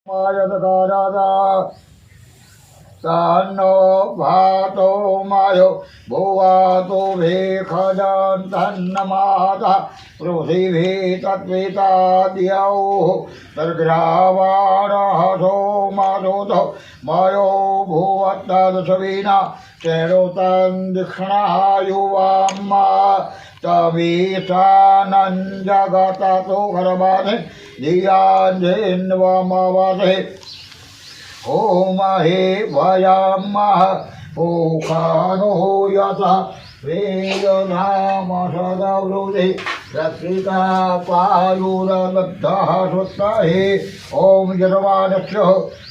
मायदकारादा तन्नो भातो मायो भुवातो भेखजन्तन्नमाता पृथिवी तद्विताद्यौ तद्ग्रावाणहसो माधोतो मायो भुवत्तदशवीना चेरोतं दक्षिणायुवाम्मा तमीशानञ्जगततो गर्भाधे धियाञ्जिन्वमवधे ओम हे वयामः ओखानो यथा वेदनाम सदवृदे रक्षिता पायुरलब्धः स्वस्ताहे ओम यजमानस्य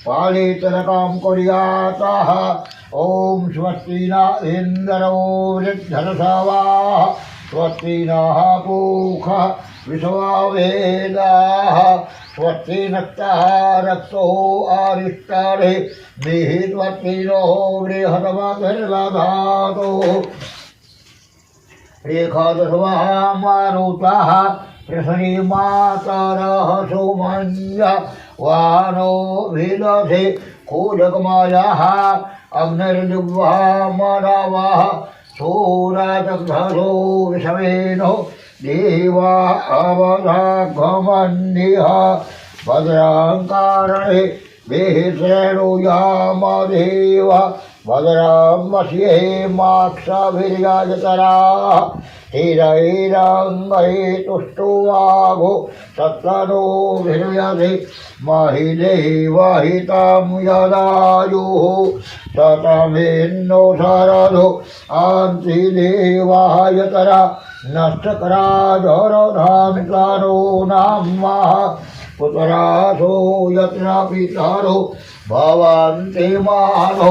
पालितरकां कुर्यातः ओम स्वस्ति न इन्द्रो वृद्धरसवाः स्वस्ति नः पूषा विश्ववेदाः स्वस्ति नक्तः रक्तो आरिष्टारे मिहित्वत्तिनो बृहद्मतिर्दधातु रेखादशवः मारुतः पृथ्वीमातरः सुमञ्ज वानो विदधे कूजकमायः अग्निर्जुह्वः मनवः सूरदग्धसो विषमेनो देवा अवधागमन्यः भद्राङ्कारणे वेश्रेणुयामदेव भद्रामस्ये माक्षाभिर्याजतराः हिरैरङ्गै तुष्टुवाघो तत्तनो विर्यते महिदेवहितं यदायुः ततमेन्नो शरदो आन्तिदेवायतरा नष्टकराजरधान्कारो नाम्नः पुत्रासो यत्र पितरो भवन्ति मानो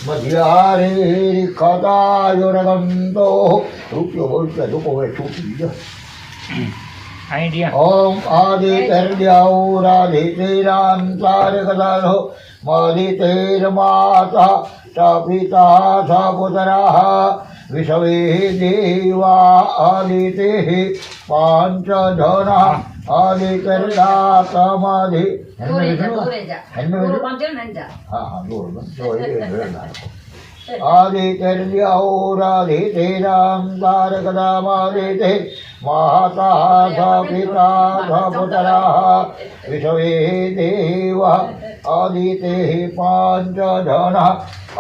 मध्यारेरिखतायुरगन्तो रुप्यो बोलते रुको वे छूटी ओम आदित्यौरादितेरान्तारकदारो मादितेर्माता स पिता स पुत्रः विषवे देवा आदितेः पाञ्चजना आदित्यर्दातमधि आदित्यौरादितेरान्तारकदामादिते माता स पिता स पुत्रः विषवे देवा आदितेः पाञ्चजना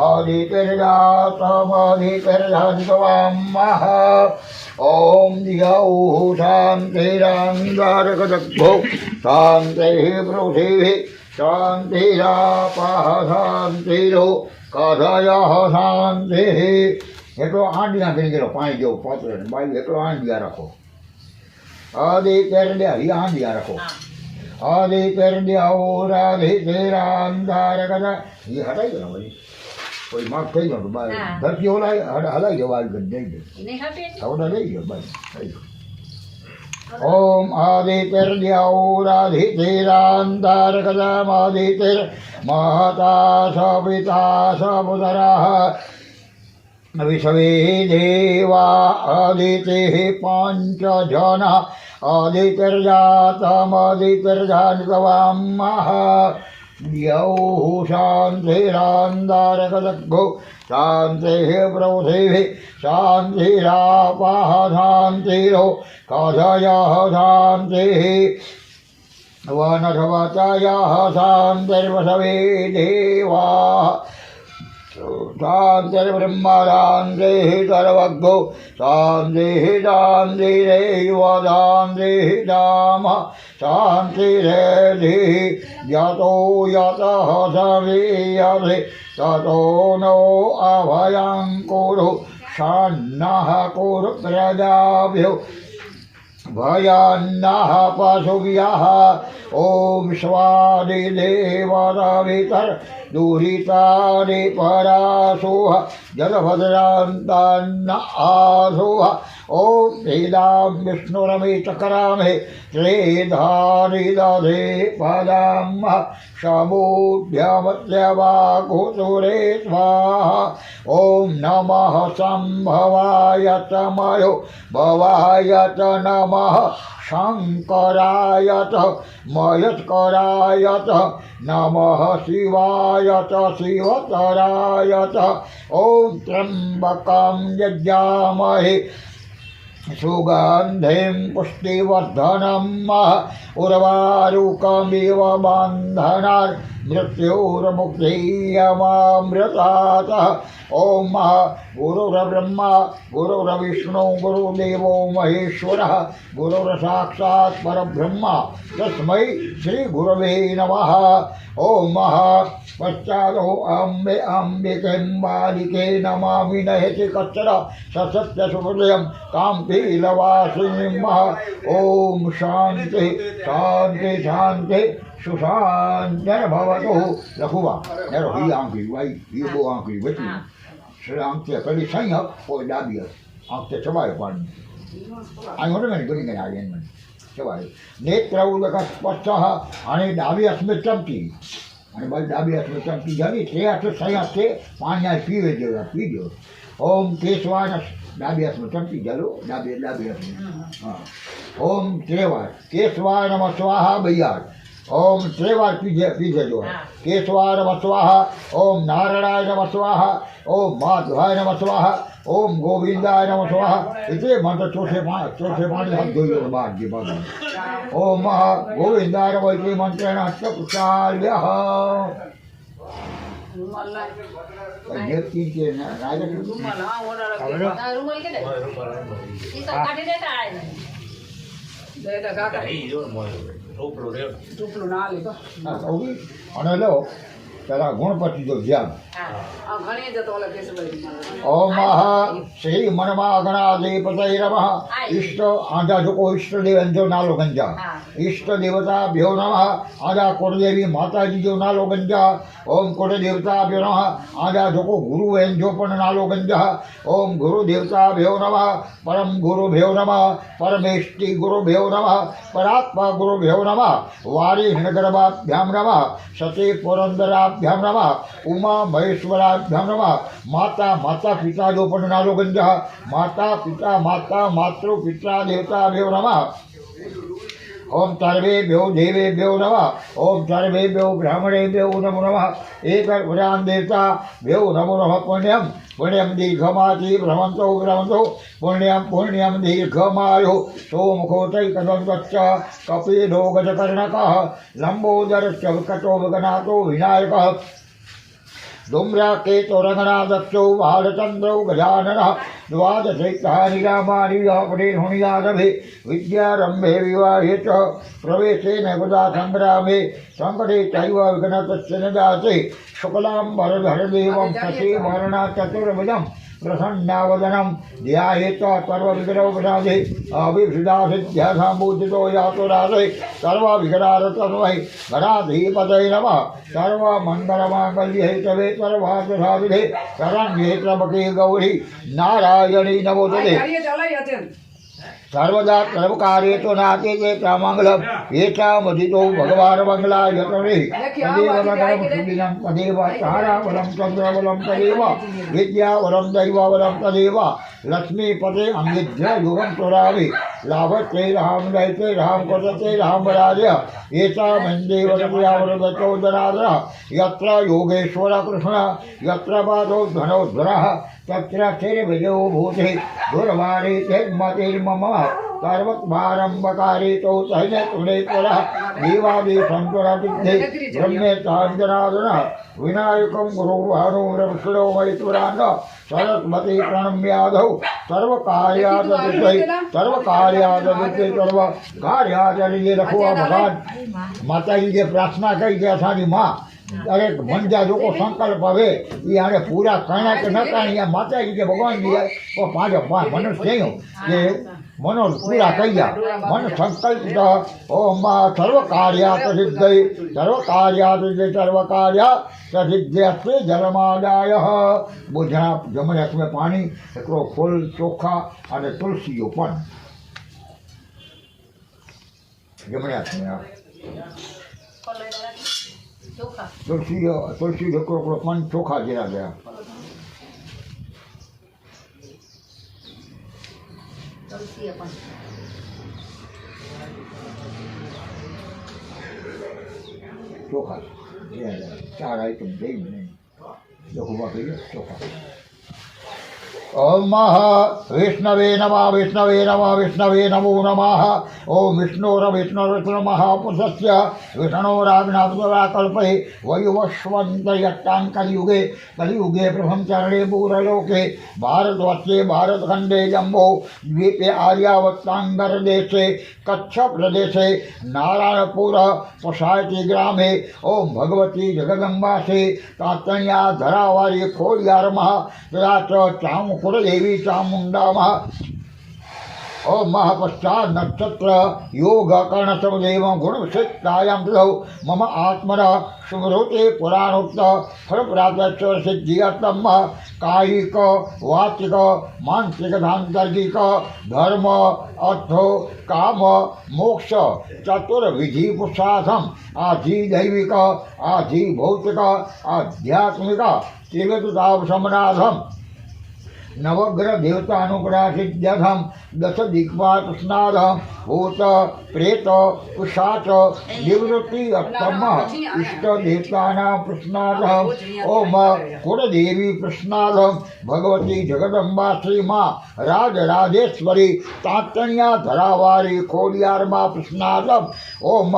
आदित्यर्दातमधित्यर्दान्तवाम्मः ओम द्यौः शान्तिरङ्गारकदग्धौ शान्तिः पृथिवी शान्तिरापः शान्तिरो कथयः शान्तिः એટલો આંડિયા કરી ગયેલો પાણી જેવો પાત્ર બાઈ એટલો આંડિયા રાખો આદિ કેરડ્યા એ આંડિયા રાખો આદિ કેરડ્યા ઓરાધિ તેરાંધારકદા એ હટાઈ ગયો ભાઈ કોઈ માફ થઈ ગયો ધરતી ઓલા હલાઈ ગયો આ ગઈ ગઈ હવે લઈ ગયો ભાઈ થઈ ગયો ओम आदित्यौरादितेरान्तारकदामादितिर महता स पिता स पुत्रः विषवे देवा आदितेः पाञ्चजना आदित्यर्जातमदित्यर्जान्तवाम्मः द्यौः शान्तिरान्तारकदग्धौ शान्तिः पृथिवी शान्तिरापः शान्तिरो कथयः शान्तिः वनस्पतयः शान्तिर्वसवे देवाः शान्तिर्ब्रह्म शान्तिः सर्वज्ञो शान्तिः शान्तिरेव शान्तिः धाम शान्तिरेधिः यतो यतः सवीयते ततो नो अभयं कुरु शान्नः कुरु प्रजाभ्यो भयान्नः पशुभ्यः ॐ स्वादिदेवताभितर दूरितानि परासुः जलभद्रान्तान्न आसुः ॐ वेदां विष्णुरमे चकरामे त्रेधानि दधे पदं समूढ्यमत्यवा घोषुरे स्वाहा ॐ नमः सम्भवाय च मयो भवाय च नमः शङ्कराय च मयस्कराय च नमः शिवाय च शिवतराय च ॐ त्र्यम्बकं यजामहे सुगन्धिं पुष्टिवर्धनम् उर्वारुकमिव बन्धनात् मृत्योर्मुक्तियमामृतात् ॐ गुरुर्ब्रह्मा गुरुर्विष्णु गुरुदेवो महेश्वरः गुरुर्साक्षात् परब्रह्म तस्मै श्रीगुरवे नमः ॐ पश्चादो अम्बे अम्बिकें बालिके नमामि नयति कच्चन ससत्यसुहृदयं काम्पीलवासिनीं ॐ शान्ति शान्ति शान्ति सुशान्तिर्भवतु लघुवा नेरो ही आंखी वाई ही बो आंखी वची श्री आंखी कड़ी सही हक कोई डाबी आंखी चबाय पानी आई होने में गनी गनी आगे में चबाय नेत्र उलका स्पष्टः आणि डाबी अस्मे चमकी आणि बाई डाबी अस्मे चमकी झाली ते असं सही असते पाणी पीवे जेवढा पी जो ओम केशवान डाबी अस्मे चमकी झालो डाबी डाबी अस्मे हाँ ओम केशवान केशवाय नमः स्वाहा भैया ओम त्रेवार पीछे जो है केशवाय नमः स्वाहा ओम नारायणाय नमः स्वाहा ओम माधवाय नमः स्वाहा ओम गोविंदाय नमः स्वाहा इतने मंत्र चौथे पानी हाथ धोइए बाद जी बाद ओम गोविंदाय नमः इतने मंत्रेण चक्षुषाल्यः ये तीन के राजा के रुमाल के दे ये सब काटे देता है दे दे काका ટોપલું ના લીધો અને લો પેલા ગણપતિ જો ધ્યાન ઘણી જતો ઓલા કેશભાઈ ओम श्री मनमा गणाधिपतये नमः इष्ट आजा जो इष्ट देव जो नालो गंजा इष्ट देवता भ्यो नमः आजा कुलदेवी माता जी जो नालो गंजा ओम कुल देवता भ्यो नमः आजा जो गुरु एन जो पण नालो गंजा ओम गुरु देवता भ्यो नमः परम गुरु भ्यो नमः परमेष्टि गुरु भ्यो नमः परात्मा गुरु भ्यो नमः वारी हिणगर्भाभ्यां नमः सती पुरंदराभ्यां नमः उमा महेश्वराभ्यां नमः माता माता पिता जो पण नालो गंजा माता पिता माता मातृ पिता देवता भ्यो नमः ओम सर्वेभ्यो देवेभ्यो नमः ओम सर्वेभ्यो ब्राह्मणेभ्यो नमो नमः एक पुराण देवता भ्यो नमो नमः पुण्यम पुण्यम दीर्घमाति भ्रमंतो भ्रमंतो पुण्यम पुण्यम दीर्घमायु सोमुखोतैकदंतश्च कपिलो गजकर्णकः लंबोदरश्च विकटो विघ्नातो विनायकः धूम्राकेतो रंगनादक्षो बालचंद्रो गजाननः द्वादशैतानि रामानि अपने हुनियादभे विद्यारंभे विवाहे च प्रवेशे नगदा संग्रामे संकटे चैव विघ्नतस्य न जाते शुक्लाम्बरधरदेवं शशि वर्णा चतुर्भुजं प्रसन्नावदनं ध्यायेत सर्वविघ्नोपशान्ते अभिषिदासिद्ध्यासाम्बूजितो यातो राधे सर्वविघ्नारतन्वै गणाधिपतये नमः सर्वमङ्गलमाङ्गल्ये तवे सर्वार्थसाधिके शरण्ये त्र्यम्बके गौरी नारायणी नमोस्तुते सर्वदा सर्वकार्ये तो नाते जे प्रामंगलम एतामदितो भगवान मंगलाय यतने तदेव नगरं सुदिनं तदेव ताराबलं चन्द्रबलं तदेव विद्याबलं दैवबलं तदेव लक्ष्मीपते अङ्गिध्य युगं तुरामि लाभते राम दैते राम कोदते राम राजय एतामन्देव तदेवरदतो जनादरः यत्र योगेश्वर कृष्ण यत्र पादो धनोद्धरः तत्र स्थिरविजयो भूते दुर्वारे मतिर्मम सर्वत्मारम्भकारी तो सहजतुलेश्वरः देवादिसन्तुरतिथे ब्रह्मेताञ्जनादनः विनायकं गुरुभानुरविष्णो मयितुरान् सरस्वती प्रणम्यादौ सर्वकार्याददित्यै सर्वकार्याददित्यै सर्वकार्याददित्यै रखुआ भगवान माता जी के प्रार्थना कई के असांजी माँ દરેક મંજા લોકો સંકલ્પ હવે એ આને પૂરા કર્યા કે ન કર્યા માતાજી કે ભગવાનજી તો પાંચો મનુષ્ય થયું કે મનો પૂરા કર્યા મન સંકલ્પિત ઓમ સર્વ કાર્યાત સિદ્ધૈ સર્વ કાર્યાત સિદ્ધૈ સર્વ કાર્યા સિદ્ધ્યસ્તે જલમાદાય બોધા જમણે હાથમાં પાણી એકલો ફૂલ ચોખા અને તુલસીઓ પણ જમણે હાથમાં તુલસી એકલો પણ ચોખા જેના ગયા ચોખા ચાર આઈટમ જઈ નહીં લઘુમાં કહીએ ચોખા ओम विष्णवे नमः विष्णवे नमः विष्णवे नमो नमः ओम विष्णुर्विष्णुर्विष्णु महापुरुषस्य विष्णोराग्नाब्दवा कल्पे वयुवस्वन्तयट्टां कलियुगे कलियुगे प्रथम चरणे पूर्वलोके भारतवर्षे भारतखण्डे जम्बो द्वीपे आर्यावत्ताङ्गरदेशे कच्छ प्रदेशे नारायणपुर पशायती ग्रामे ओम भगवती जगदम्बासे तातण्या धरावारी खोडियारमः तथा च कुलदेवी चामुण्डामः ओम महापश्चात नक्षत्र योग कर्ण समदेव गुण विशिष्टायां तौ मम आत्मन सुमृते पुराणोक्त फल प्राप्त सिद्धियर्थम कायिक वाचिक मानसिक धांतर्गिक धर्म अर्थो काम मोक्ष चतुर्विधि पुरुषार्थम आधि दैविक आधि भौतिक आध्यात्मिक त्रिविधतापशमनार्थम नवग्रह देवता अनुग्रह सिद्ध्यर्थम दश दिक्पाल स्नानम भूत प्रेत पिशाच निवृत्ति अर्थम इष्ट देवतानां प्रश्नार्थम ओम कुलदेवी प्रश्नार्थम भगवती जगदम्बा श्री माँ राजराजेश्वरी तातण्या धरावारी खोडियार माँ प्रश्नार्थम ओम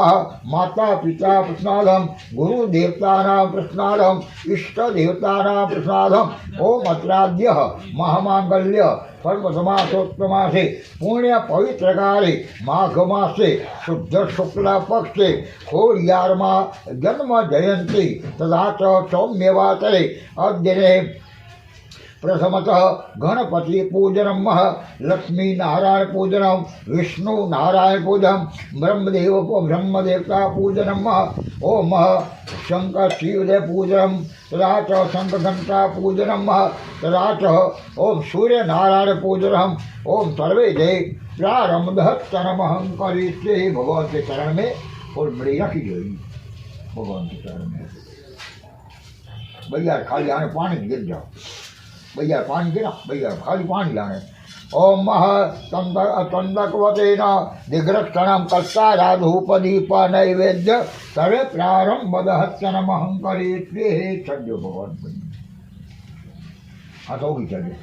माता पिता प्रश्नार्थम गुरु देवतानां प्रश्नार्थम इष्ट देवतानां प्रश्नार्थम ओम अत्राद्य महामांगल्य सर्वसमासोत्तमासे पुण्य पवित्र काले माघ मासे शुद्ध शुक्ल पक्षे खोडियारमा जन्म जयंती तथा च सौम्यवातरे अद्यने प्रथमतः गणपति पूजनम लक्ष्मी नारायण पूजनम विष्णु नारायण पूजनम ब्रह्मदेवता पूजनम ओम शंकर शिवदेव पूजनम तथा च शंखघंटा पूजनम तथा च ओम सूर्य नारायण पूजनम ओम सर्वे जय प्रारंभ चरणमहं करिष्ये भगवान के चरण में और मड़ी रखी जोई भगवान के चरण में भैया खाली आने पानी गिर जाओ भैया पानी गिरा भैया खाली पानी लाने ओम मह तंदकवतेन दिग्रक्षणं कष्टाराधूपदीप नैवेद्य सर्वे प्रारंभ दहत्यनमहं करिष्ये छड्यो भगवान बनी हाँ तो भी चलिए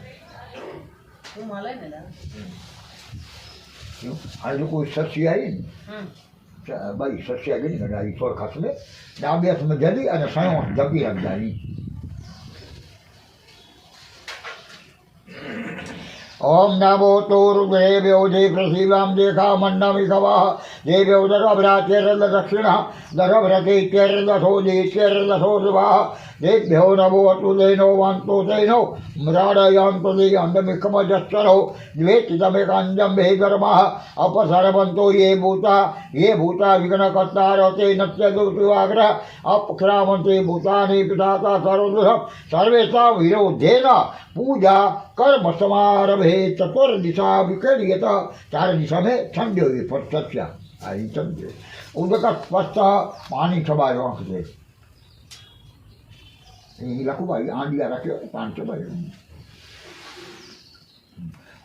आज जो कोई सच्ची आई भाई सच्ची आई नहीं आई थोड़ा खास में डाबियत में जल्दी અને સયો જપી રાખવાની ओम नमो तोरुदेव्यो जय प्रसीवां देखा मंडमिकवः देव्यो दरभ्राचेरल दक्षिणः दरभ्रते चेरलथो देचेरलथो ध्रुवः देभ्यो नमो अतुलेनो वान्तो तेनो म्राडयन्तो दे अंडमिकमजस्सरो द्वेतितमेकाञ्जं भेदर्मः अपसरवन्तो ये भूता विघ्नकर्तारो ते नत्यदुर्वाग्रह अपक्रामन्ते भूतानि पिताता सर्वदुःखं सर्वेषां विरोधेन पूजा कर्म समारभे चतुर्दिशा विकर्यत चार दिशा में ठंडे हुई सत्या आई ठंडे उदक स्पष्ट पानी छबाय आँख से लखू भाई आंडिया रखे पानी छबाय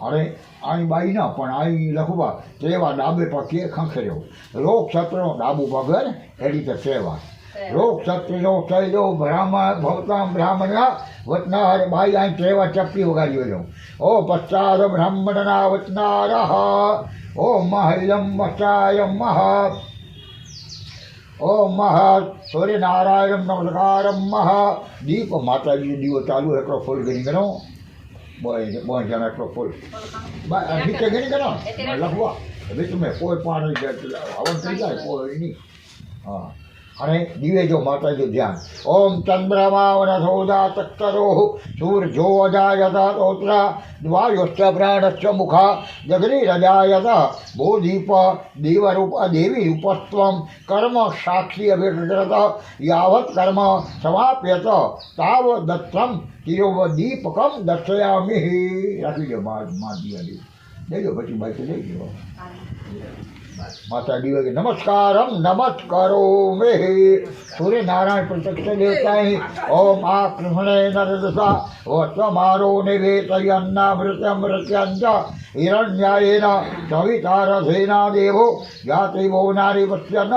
अरे आई बाई ना पण आई लखूबा सेवा डाबे पक्षी खंखर्यो लोक छत्रो डाबू पगर एडी तो सेवा लोक क्षत्रियो शैलो ब्राह्मण भवतां ब्राह्मणा वचनार भाई आई सेवा चप्पी वगाड़ी हो ओ पश्चात ब्राह्मणना वचनारः ओ महिलम वचायम मह ओ मह सूर्य नारायण नमस्कारम मह दीप माता जी दीवो चालू है तो फूल गिनी करो बहुत जना तो फूल नीचे गिनी करो लखवा बीच में कोई पानी हवन थी जाए कोई नहीं हाँ અને દિવે જો માતાજી ધ્યાન ઓમ ચંદ્રમા વનસૌદા તક્ષરો સૂર્જો અજાયત તોત્ર દ્વાયુશ્ચ પ્રાણશ્ચ મુખા જગરીરજાયત ભૂદીપ દેવરૂપ દેવી રૂપસ્ત્વમ કર્મ સાક્ષી અભિગ્રત યાવત કર્મ સમાપ્યત તાવ દત્તમ તિરોવ દીપકમ દર્શયામિ રાખી દો મા દિવાળી દેજો પછી બાકી લઈ ગયો माता दिवे नमस्कारम नमस्कारो मे सूर्य नारायण प्रत्यक्ष देवताएं ओम आ कृष्णे नरदसा वत्वमारो निवेतयन्नामृतमृत्यञ्च हिरण्यायेन सवितारसेना देवो जातिवो नारीवस्य न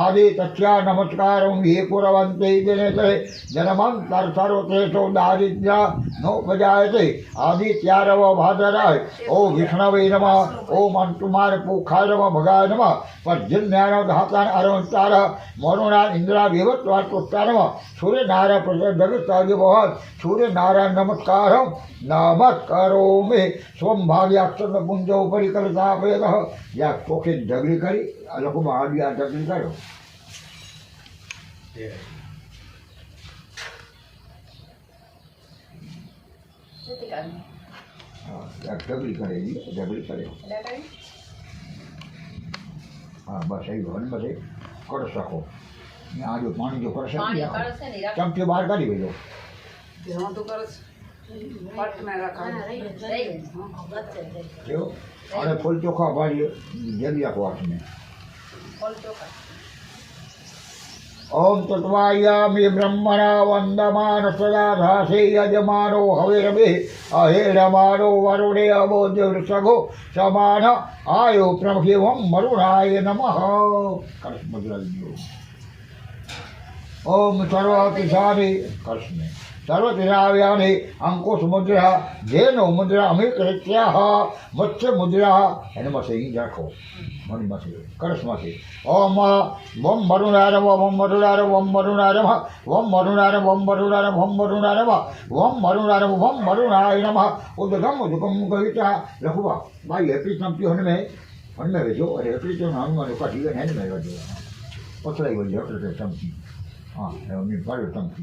आदि तस्या नमस्कारं ये कुर्वन्ति दिनेते जनमन्तर सर्वतेषु दारिद्र्य नोपजायते आदित्यारव भादराय ओम विष्णवे नमः ओम अंतुमार पुखाय नमः भगाय नमः पर्जन्याय धातान अरुणतार मरुणा इंद्रा विवत्वात्तार नमः सूर्य नारायण प्रजगतादि भगवान सूर्य नारायण नमस्कारं नमस्कारोमि स्वं भाग्याक्षर पुंजो परिकलतापयतः या पोखे ढगली करी अलग महादिया ढगली करो ढगली करेगी ढगली करे हाँ बस यही हो बस कर सको आ जो पानी जो कर सको चमचे बाहर काढ़ी भेजो अरे फूल चोखा भाई जल्दी रखो हाथ में ओम तत्वायामि ब्रह्मणा वंदमान सदा धासे यजमानो हविरभि अहेरमानो वरुणे अबोध्यसगो समान आयो प्रभुवं मरुणाय नमः ओम सर्वातिसारि कृष्ण सर्वतिराव्यानि अंकुश मुद्रा जेनो मुद्रा अमिकृत्याः मत्स्य मुद्रा एनमसे जाखो मणि मसे करस मसे ओम वम मरुणार वम मरुणार वम मरुणार वम मरुणार वम मरुणार वम मरुणार वम मरुणार वम मरुणाय नमः उदगम उदगम कविता लखुवा भाई हैप्पी चंपी हन में वेजो अरे हैप्पी तो नाम में का जीवन है में वेजो पछलाई वेजो तो चंपी हां मैं बड़ो चंपी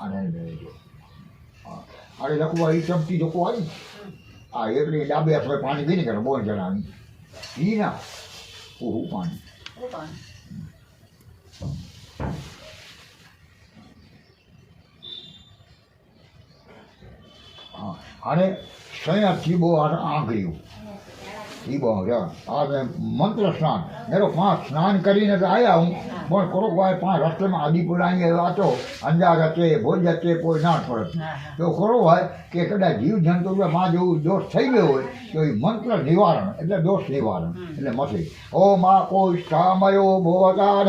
आने में वेजो अरे लखुवा ई चंपी जो को आई आ एकड़ी डाबे हाथ में पानी पीने कर बोन जलानी ई ना वो पानी हाँ अरे सया थीबो आंगळियों थीबो आज मंत्र स्नान मेरे 5 स्नान करीने तो आया हूँ પણ કરો ભાઈ 5 રસ્તે માં આદિપુરાની વાતો અંજાર હતે ભોજ હતે કોઈ ના પડે તો કરો ભાઈ કે કદાચ જીવ જંતુ માં જેવું દોષ થઈ ગયો હોય તો એ મંત્ર નિવારણ એટલે દોષ નિવારણ એટલે મથી ઓમ આ કોઈ સ્થામયો ભોવતાર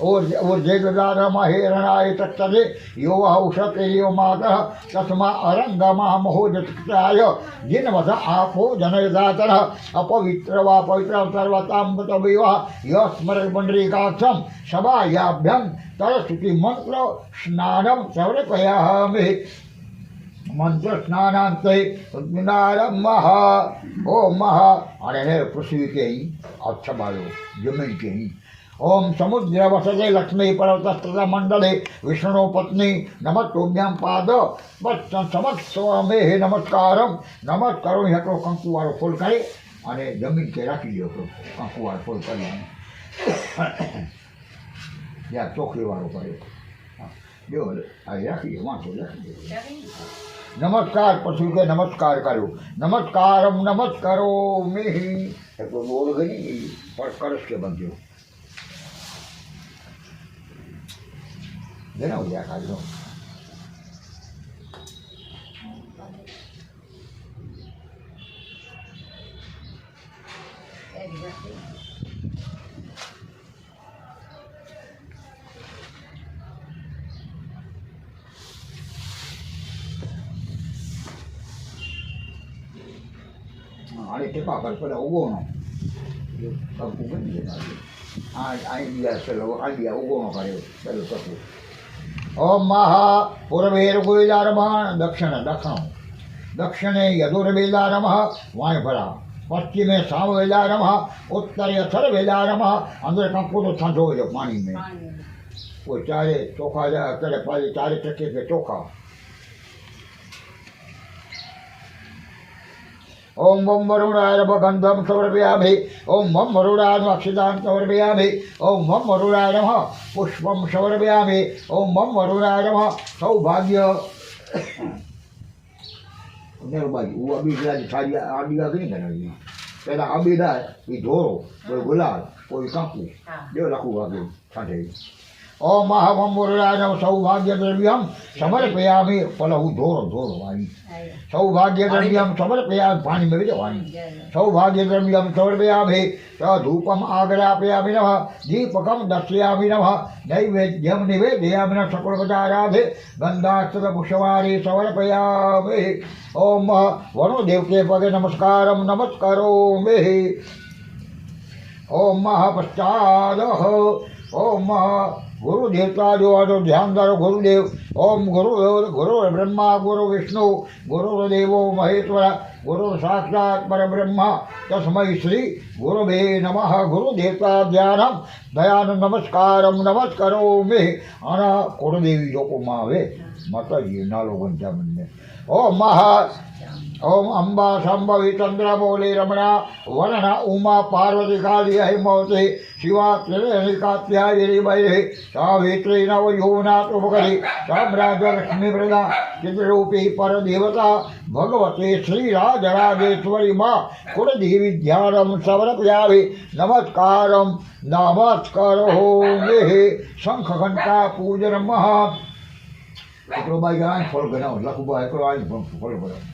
ઓર જે ગદાર મહેરણાય તત્તરે યો ઔષધેયો માતઃ તસ્મા અરંગમા મહોજત્કાય જીનવદ આપો જનયદાતર अपवित्र वा पवित्र सर्वतामृत विवाह यस्मर पुंडरीकाक्षम सभायाभ्यं तरस्तुति मंत्र स्नानम समर्पयामि मंत्र स्नानांते नारम्मः ओम मह अरे पृथ्वी के ही अच्छा बालो जमीन के ही ओम समुद्र वसते लक्ष्मी पर्वतस्त्र मंडले विष्णु पत्नी नमस्तुभ्यां पाद समस्वामे नमस्कारम नमस्कारो हेठो कंकु वाળો ફૂલ કરે અને જમીન કે રાખી દો કંકુ વાળો ફૂલ કરી યા ચોખલી વાળો કરે જો આ રાખી દો વાંચો રાખી દો નમસ્કાર પછી કે નમસ્કાર કર્યો નમસ્કારમ નમસ્કારો મે એટલો બોલ ગઈ પર કરશ કે બનજો જેના ઉદ્યા કાઢો अरे टिपा कर पर उगो न सब उगन दिया आई दिया चलो आ दिया उगो न करे चलो सब ओम महा पूर्वेर्गुइलारमः दक्षिण दक्षिणे यदुर्वेलारमः वायुफला पश्चिमे सामवेला नमः उत्तरे अथर्वेला नमः अंदर कंको तो ठंडो हो जाओ पानी में वो चारे चोखा करे पाले चारे चक्के के चोखा ओम वम वरुणाय नमः गंधम समर्पयामि ओम वम वरुणाय नमः अक्षतां समर्पयामि ओम वम वरुणाय नमः पुष्पं समर्पयामि ओम वम वरुणाय नमः सौभाग्य नेर भाई वो अभी जरा सारी आडिया नहीं करनी पहला अभी दा ये धोरो कोई गुलाल कोई कांकू जो रखूगा के ठाठे ओम महावम वरुणाय नमः सौभाग्य द्रव्यम समर्पयामि पलहु धोरो धोरो भाई सौभाग्य द्रव्यम समर्पयामि पानी में भी पानी सौभाग्य द्रव्यम समर्पयामि धूपम आग्रापयामि नमः दीपकम दर्शयामि नमः नैवेद्यम निवेदयामि नमः सकलपदाराधे गंधाक्षत पुष्पवारी समर्पयामि ओम वरुणदेव के पगे नमस्कारम नमस्करोमि ओम महापश्चादः ओम गुरु देवता जो आदो ध्यान करो गुरुदेव ओम गुरु ब्रह्मा गुरु विष्णु गुरुदेवो महेश्वर गुरु साक्षात् परब्रह्म तस्मै श्री गुरुवे नमः गुरु देवता ध्यानम दयान नमस्कारम नमस्करोमि आना कुलदेवी जो को मावे माताजी नालो गंजा मन ओम महा ओम अंबा संभवी चंद्र बोले रमणा वरण उमा पार्वती काली हिमवती शिवा त्रिकात्यायिनी वैरे सावित्री नव योनाथ उपकरी साम्राज्य लक्ष्मी प्रदा चित्ररूपी पर देवता भगवती श्री राजराजेश्वरी माँ कुलदेवी ध्यानम समर्पयामि नमस्कारम नमस्करोमि शंख घंटा पूजन महा एकड़ो भाई गाय फल बनाओ लखु भाई एकड़ो आज फल बनाओ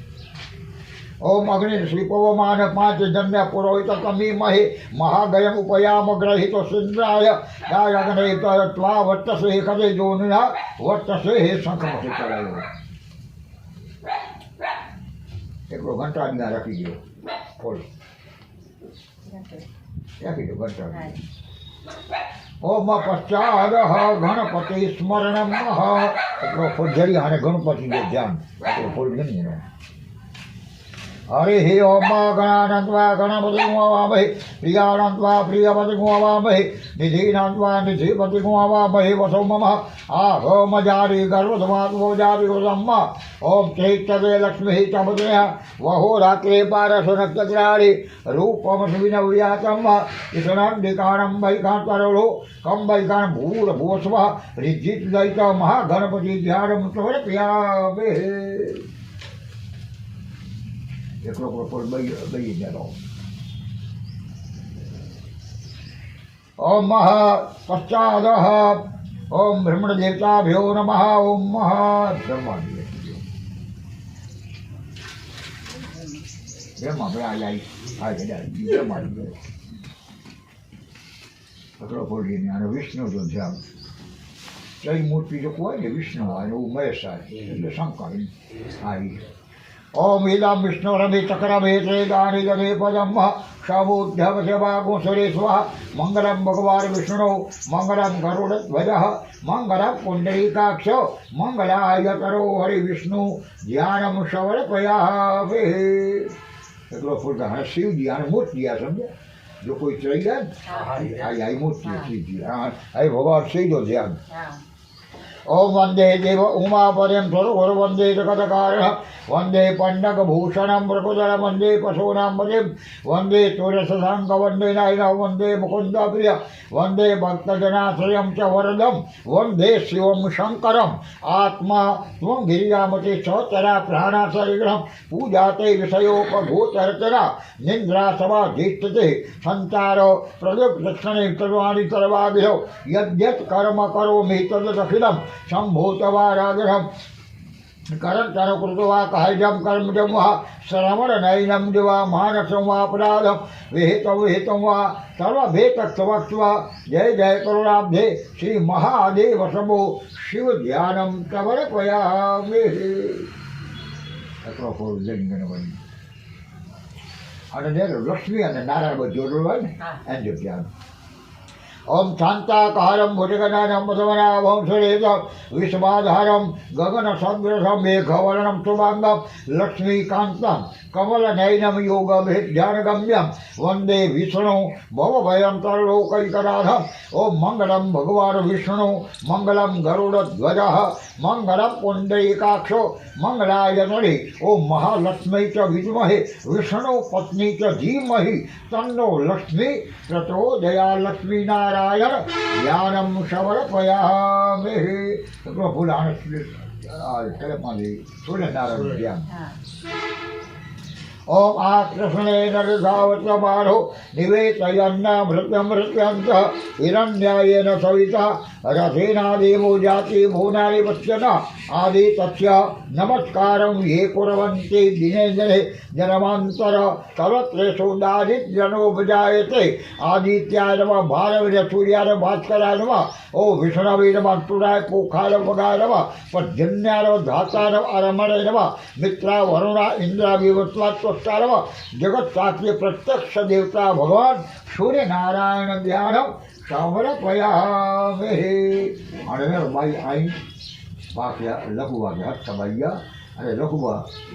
ओम अग्नि श्रीपवमान पांच जन्य पुरोहित कमी महे महागयम उपयाम ग्रहित सिंद्राय दायग्नहित त्वा वट्टसे कदे जोनिना वट्टसे हे संकमसे चलायो एकड़ो घंटा दिया रखी दो फल रखी दो घंटा ओम पश्चाद गणपति स्मरणम एकड़ो फुजरी हाने गणपति जो ध्यान एकड़ो फुल नहीं है हरे हे ओम गणानंत्वा गणपति गुवामहे प्रियानंत्वा प्रियपति गुवामहे निधीनंत्वा निधिपति गुवामहे वसो मम आहोम जारी गर्भधमात्मो जारी ब्रह्म ओम चैतवे लक्ष्मी चमदया वहो रात्रे पारस नक्षत्राणि रूपम सुविनव्यातम ईशनंदिकाणं वैकान्तरो कम वैकान भूर भूस्वः ऋजित दैत महागणपति ध्यानं समर्पयामि एकड़ो फल बई जाओ ओम महा पश्चाद ओम ब्रह्मण देवताभ्यो नमः ओम महा ब्रह्मा ब्रह्मा आई ब्रह्मा एकड़ो फल विष्णु जो ध्यान कई मूर्ति जो कोई विष्णु आए वो महेश आए शंकर आई ओम इदं विष्णुरभि चक्रभि त्रेदानि गदे पदम शबुद्धव सेवागो सुरेश्वः मंगलम भगवान् विष्णु मंगलम गरुड़ध्वजः मंगलम पुंडरीकाक्ष मंगलायतरो हरि विष्णु ध्यानम समर्पयामि एकड़ो फूल है शिव जी आने मूर्ति आ समझे जो कोई चाहिए आई मूर्ति शिव जी आई भगवान शिव जो ध्यान ओम वंदे देव उमापदं स्वरूप वंदे जगत्कारणः वंदे पंडकभूषणं मृकुदर वंदे पशूनां वंदे तुरसशंख वंदे नायक वंदे मुकुंदप्रिय वंदे भक्तजनाश्रयं च वरदं वंदे शिवं शंकरम् आत्मा त्वं गिरिजामते सौतरा प्राणाशरीरं पूजाते विषयोपभूतर्चना निन्द्रा समाधिष्ठते संचार प्रदक्षिणे सर्वाणि सर्वाभिः यद्यत् कर्म करोमि तदखिलं सम्भूतवाराधनम् करंतन कृत्वा कायजं कर्मजं वा श्रवण नयनं वा मानसं वा अपराधं विहितं वा सर्वभेतत्वक्त्वा जय जय करुणाब्धे श्री महादेव शंभो शिव ध्यानं समर्पयामि एकड़ो फूल जंगन बनी અને લક્ષ્મી અને નારાયણ બધું જોડવાનું ને એમ જો ધ્યાન ओम शांताकारं भुजगनानं पद्मनाभं सुरेशं विश्वाधारं गगनसदृशं मेघवर्णं शुभांगं लक्ष्मीकान्तं कमलनयनं योगभेद्यानगम्यं वन्दे विष्णु भवभयन्तरलोकैकनाथम् ओम मंगलम भगवान विष्णु मंगलम गरुड़ध्वजः मंगलम पुंडरीकाक्षो मंगलाय नरे ओम महालक्ष्मी च विद्महे विष्णु पत्नी च धीमहि तन्नो लक्ष्मी प्रचोदया लक्ष्मी नारायण ज्ञानम समर्पयामि फुलाण सूर्यनारायण ज्ञान ओम आकृष्णे नरसावतमानो निवेशयन्नामृत्यमृत्यन्त हिरण्यायेन सविता रथेना देवो जाति भुवनानि पश्यन् आदि तस्य नमस्कारं ये कुर्वन्ति दिने दिने जनमान्तर सर्वत्रेषोदादित्यनोपजायते आदित्याय नमः भानवे सूर्याय भास्कराय नमः ओ विष्णवे नमः तुराय पोखाय वगाय नमः पर्जन्याय धाताय अरमणे नमः मित्रा वरुणा इंद्रा विवत्वात् जगत साक्षी प्रत्यक्ष देवता भगवान सूर्य नारायण ध्यान समर्पयामि અને ભાઈ આઈ વાક્ય લઘુ વાક્ય હસ્ત ભાઈયા અને લઘુવા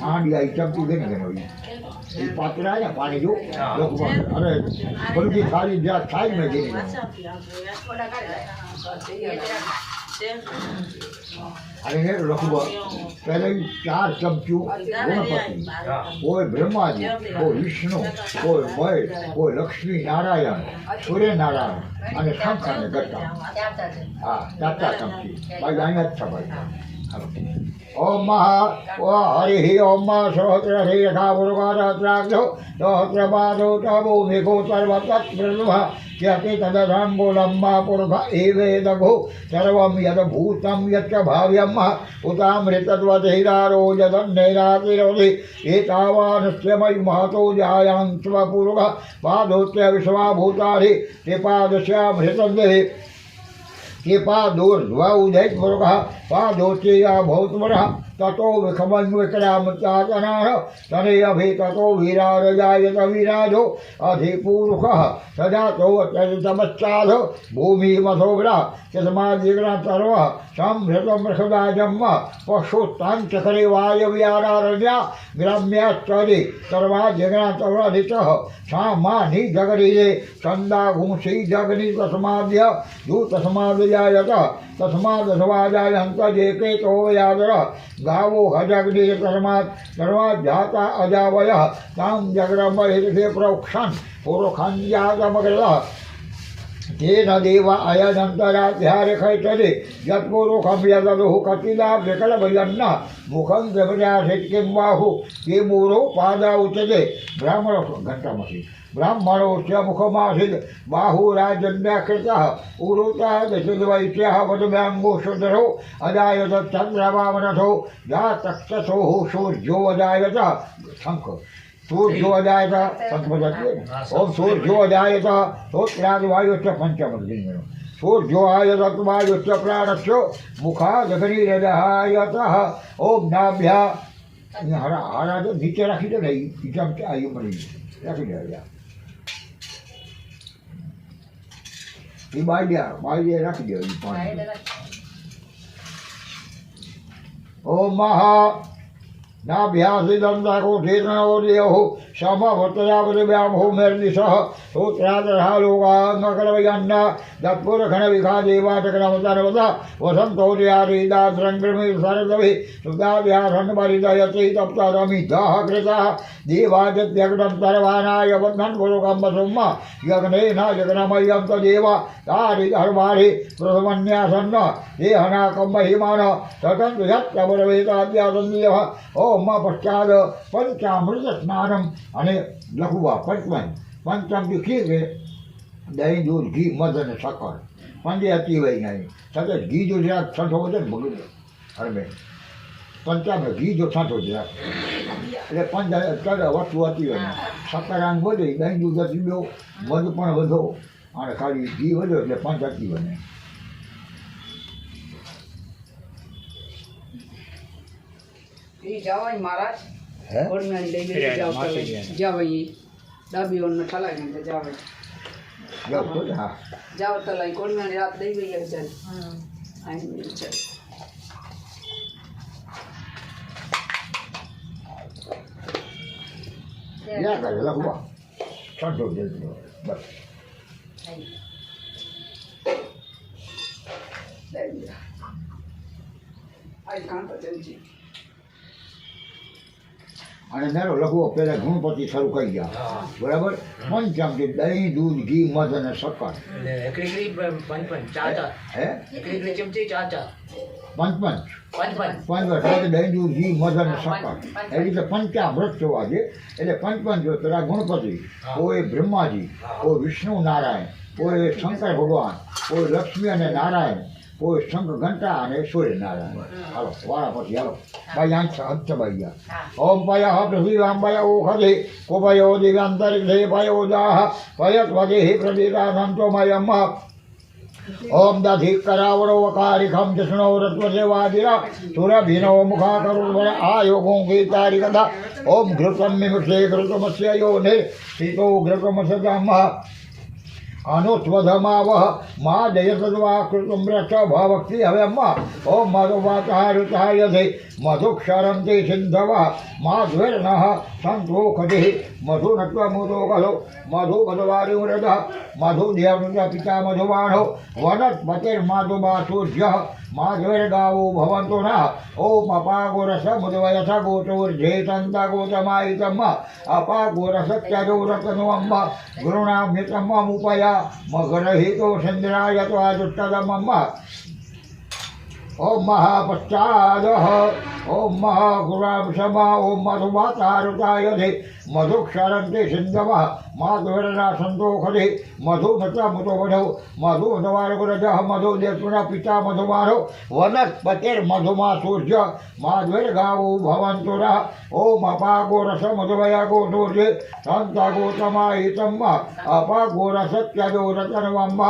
આંડી આઈ ચમચી દેને કે નોઈ એ પાત્રા ને પાણી જો લઘુ અરે બલકી ખાલી જ્યાં સાઈડ में દેને अरे लखुआ पहले 4 चमचू गणपति कोई ब्रह्मा जी कोई विष्णु कोई मय कोई लक्ष्मी नारायण सूर्य नारायण અને શંખ અને ગટ્ટા હા 4 ચમચી ભાઈ અહીંયા જ ભાઈ ओम महा ओ हरि ओम सहस्र रेखा मुरुगारात्राग्धो सहस्रपादो तमो मेघो सर्वतत्ब्रह्म यति तदधाङ्गुलम्मा पुरुष एवेदभो सर्वं यद्भूतं यच्च भाव्यम् उतामृतत्वधैरारो यदन्नैरातिरोधि एतावानस्य मयि महतो जायां स्वपुरुष पादोत्य विश्वाभूतानि त्रिपादस्यामृतन्देः कृपादोर्ध्वा उदय पुरुष पादोच्चया भौतमरः ततो विखमन्विकरामचातनाः तने अभि ततो वीरारजायत विराजो अधिपूरुषः सजातो अत्यन्तमश्चाध भूमिमथोग्रा चतमादिग्रतर्वः संहृतमृषदाजम्म पशुस्ताञ्चकरे वायव्यारारण्या ग्राम्याश्चरि सर्वादिग्रतवधितः सामानि जगरिये छन्दागुंसि जगनि तस्माद्य दूतसमादजायत तस्मादसवाजायन्त जेकेतो यादरः गावो हजग्नि तस्मात् सर्वाज्जाता अजावयः तां जगरमहिषे प्रोक्षन् पुरुषञ्जातमग्रतः तेन देव अयदन्तराध्यार्यखैतरे यत्पुरुषं यदनुः कतिदा विकलभयन्न मुखं गमनासित् किं बाहु के मूरो पादा उच्यते ब्राह्मण घण्टामसि ब्राह्मणोस्य मुखमासीत् बाहुराजन्याकृतः उरुतः दशद्वैत्याः वदव्याङ्गोषधरो अजायत चन्द्रवामनथो जातक्षसोः सूर्यो अजायत शङ्ख सूर्यो अजायत ओम सूर्यो अजायत सोत्रादिवायुश्च पंचमदिनं सूर्यो आयत वायुश्च प्राणस्य मुखादग्निरजायतः ओम नाभ्या हरा हरा तो नीचे रखी तो नहीं जब आयु मरी रखी दे ये बाई रख दियो ये पानी ओम महा नाभ्यासिदन्तकोठेतनोदयोः समवर्तयावतिव्यामो मेर्दिशः सूत्रादरहालोकाङ्गकलवयन्न दत्पुरखणविखादेवाचकनमतनवत वसन्तोदयारीदाद्रङ्ग्रमे सरदभिः सुताभ्यासन्वरिदयति तप्तरमिद्धः कृतः देवाजत्यग्नं सर्वानाय बध्नन् गुरुकम्बसुम्म यज्ञेन यज्ञमयं तदेव तारिधर्माणि प्रथमन्यासन्न देहनाकम्बहिमान ततन्तु यत्तवरवेदाद्यासन्देवः ओम पश्चात पंचामृत स्नानम अने लघुवा पंचमन पंचम की खीर दही दूध घी मध ने शक्कर पंजे अति वही नहीं सच घी जो जरा ठंड हो जाए बगड़ हर में पंचा में घी जो ठंड हो जाए એટલે पंच वस्तु अति वही शक्कर आंग बढ़े दही दूध अति लो मध पण वधो અને ખાલી ઘી વધો એટલે पंच अति बने जावाई महाराज और मैं ले जाओ जावाई डाबी और न ठला जावाई જાઓ તો હા જાઓ તો લઈ કોળીવાની રાત દઈ ગઈ ચાલ હમ. આઈ ચાલ યા કરે લખવા છઠ્ઠો જલ્દી બસ દઈ આઈ કામ તો જલ્દી અને નાનો લખવો પહેલાં ગણપતિ શરૂ કરી ગયા બરાબર પંચામૃત દહીં દૂધ ઘી મધ અને શક્કર હે પંચપંચ પંચપંચ દહીં દૂધ ઘી મધ અને શક્કર એ રીતે પંચામૃત જોવા છે એટલે પંચપંચ જો પેલા ગણપતિ કોઈ બ્રહ્માજી કોઈ વિષ્ણુ નારાયણ કોઈ શંકર ભગવાન કોઈ લક્ષ્મી અને નારાયણ કોઈ શંખ ઘંટા અને સૂર્યનારાયણ હાલો વાળા પછી હાલો ભાઈ હંસ ભાઈ ગયા ઓમ પય પૃથ્વી રામભાઈ ઓ ખજે કોભાઈ ઓ દિવ્યાંતરિક્ષે ભાઈ ઓ દાહ પયત વજે હિ પ્રદીતા સંતો મય અમ્મા ઓમ દધિ કરાવરો વકારિખમ જષ્ણો રત્વદેવાદિરા સુરભિનો મુખા કરુણ આયોગો ગીતારી કદા ઓમ ઘૃતમ મિમક્ષે ઘૃતમસ્ય યો ને સીતો ઘૃતમસ્ય બ્રહ્મા અનુસ્વધમાવહ મા જયસદ્વા કૃતમ્રચ ભક્તિ હવે અમ્મા ઓમ મધુવાતારુતાયધે મધુક્ષરમ તે સિંધવ માધ્વેર્ન સંતોખધિ મધુ નત્વમુદો કલો મધુ મધવારી વૃદ મધુ દેવૃદ પિતા મધુવાણો વનસ્પતિર્મધુમા સૂર્ય માધ્વેર્ગાવો ભવન્તો ન ઓમ અપાગોરસ મુદવયસ ગોચોર્જે તંતગોતમાયિતમ અપાગોરસ ત્યજો રતનો અમ્મા ગુરુણામ્યતમુપયા મગરહિતો ચંદ્રાય ત્વાજુત્તદમમ્મ ओम महापश्चाद ओम महागुराम समा ओम मधुमातारुताय धे मधुक्षरंते सिंधव माधुरना संतोखदे मधु नचा मुतो वधो मधु नवार गुरज मधु देवपुरा पिता मधुमारो वनस्पतिर मधुमा सूर्य माधुर गावो भवंतुर ओम अपागो रस मधुवया गो सूर्य संता गोतमायितम अपागो रस त्यजो रतनवम्म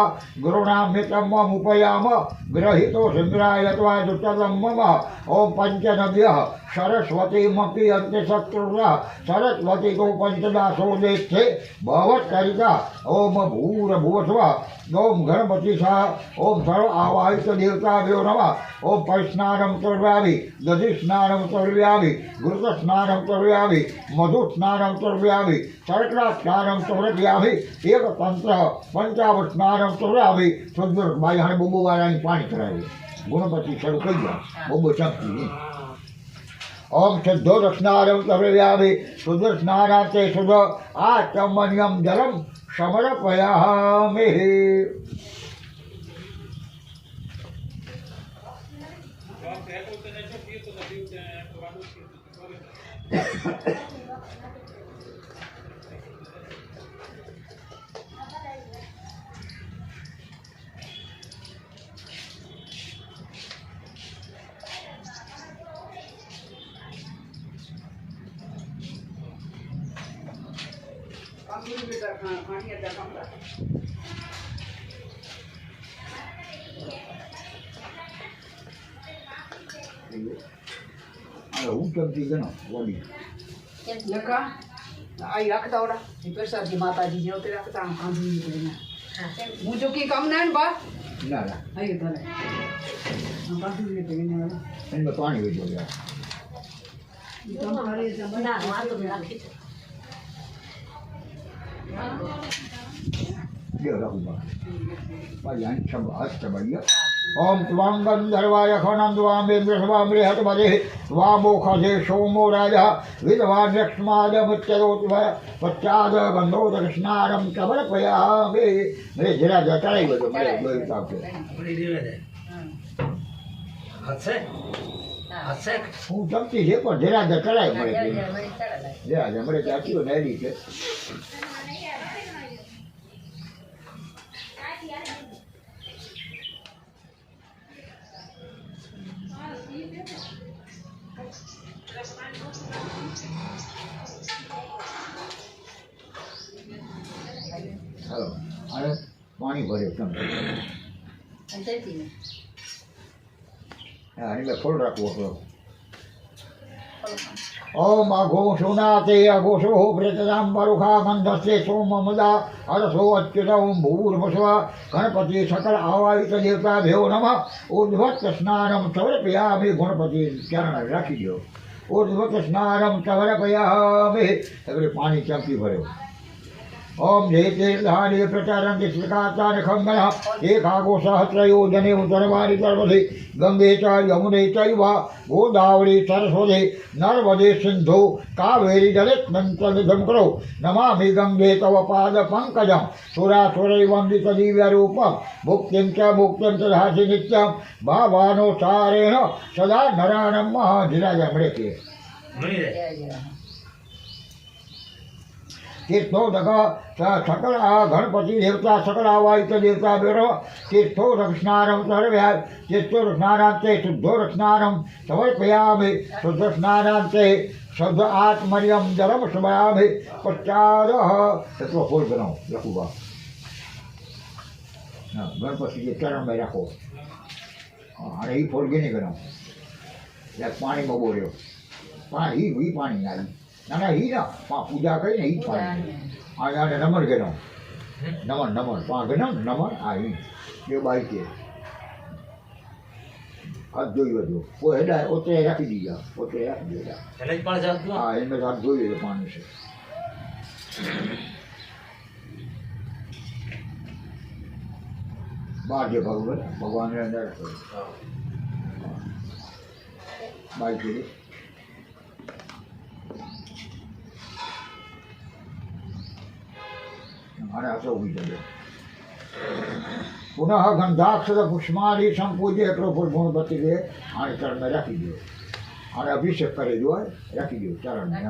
गुरुणाम्यतम उपयाम ग्रहितो सिंद्राय त्वाजुतमम ओम पंचनव्यः सरस्वती मपी अंत्य शत्रुरा सरस्वती को पंचदासो देखे भवत्करिता ओम भूर भुवस्व ओम गणपति सा ओम सर्व आवाहित देवताभ्यो नमः ओम परिस्नानं कर्वयामि दधि स्नानं कर्वयामि घृत स्नानं कर्वयामि मधु स्नानं कर्वयामि शर्करा स्नानं कर्वयामि एक तंत्र पंचावट स्नानं कर्वयामि शुद्ध भाई हणे बुबु वाळानी पाणी करावे गणपति शरू कई गया बुबु शक्ति ओम शुद्धो स्नानं कर्वयामि शुद्ध स्नानाते शुद्ध आचमनीयं जलं समर्पयामि હું કેમથી ગણો બોડી લખા આઈ રાખતા ઓડા પ્રસાદજી માતાજી જેવો તે રાખતા કાંધી નીકળીને હું જો કે કામ ના ને બા ના ના આઈ ભલે કાંધી નીકળીને એમાં પાણી વેચો યાર ઈ કામ કરે છે ના આ તો રાખી છે દેવ રાખું ભાઈ આન છબ હસ્ત ભાઈ ओम त्वां गंधर्वाय खनम द्वामेन्द्र स्वामृ हत मदे त्वामोखसे सोमो राजा विद्वान् यक्ष्माद मुच्यरोत पश्चाद गंधोदक स्नानम समर्पयामि मेरे जरा जटाई बतो मेरे दो हिसाब से अपनी देवे दे हसे हसे હું જમતી છે પણ જરા જટાઈ મળે છે મને ચડાય જરા જમરે ચાચીઓ નેડી છે હાલો અને પાણી ભર્યો તમે અંતેથી હા અને મેં ફોલ રાખવો હતો ओम अघोषुनाते अघोषो प्रेतदां परुखा गंधस्य सोममुदा अरसो अच्युतं भूर्भुवः गणपति सकल आवाहित देवताभ्यो नमः उद्भक्त स्नानं समर्पयामि गणपति चरण રાખી દો ઉદ્ભक्त स्नानं समर्पयामि એટલે પાણી ચમકી ભર્યો ओम जय तीर्थानि प्रचारन्ति श्रीकातानि खङ्गनः एकागो सहस्रयो जने उदरवारि सर्वधि गंगे च यमुने चैव गोदावरी सरस्वती नर्मदे सिन्धु कावेरी जलेस्मिन् करो नमामि गंगे तव पादपङ्कजं सुरासुरैर्वन्दित दिव्यरूपं मुक्तिं च ददासि नित्यं भावानुसारेण सदा नराणां महाधिराज मृत्ये મળી રહે तीर्थो दगा सकल गणपति देवता सकल आवाहित देवता बेरो तीर्थो रक्षणारं सर्व्या तीर्थो रक्षणारांते शुद्धो रक्षणारं समर्पयामि शुद्ध स्नानांते शुद्ध आत्मर्यं जलम समयामि पश्चादः तत्व फूल बनाओ रखूगा गणपति के चरण में रखो अरे ही फूल के नहीं बनाओ या पानी में बोलो पानी ही पानी आई ना ही ना पूजा करी ने ही पानी आज आने नमन के नमन नमन पाँच के नमन आई ये बाई के हाथ जोई बजो वो हेडा ओते रखी दिया ओते रख दिया એટલે જ પણ જાતું हाँ इनमें हाथ जोई ले पानी से बाहर जो भगवान ने अंदर बाई के लिए અને આ સૌ વિજય પુનઃ ગંધાક્ષર પુષ્મારી સંપૂજ્ય એટલો ફૂલ ગુણવતી આને ચરણમાં રાખી દો અને અભિષેક કરી દો રાખી દો ચરણને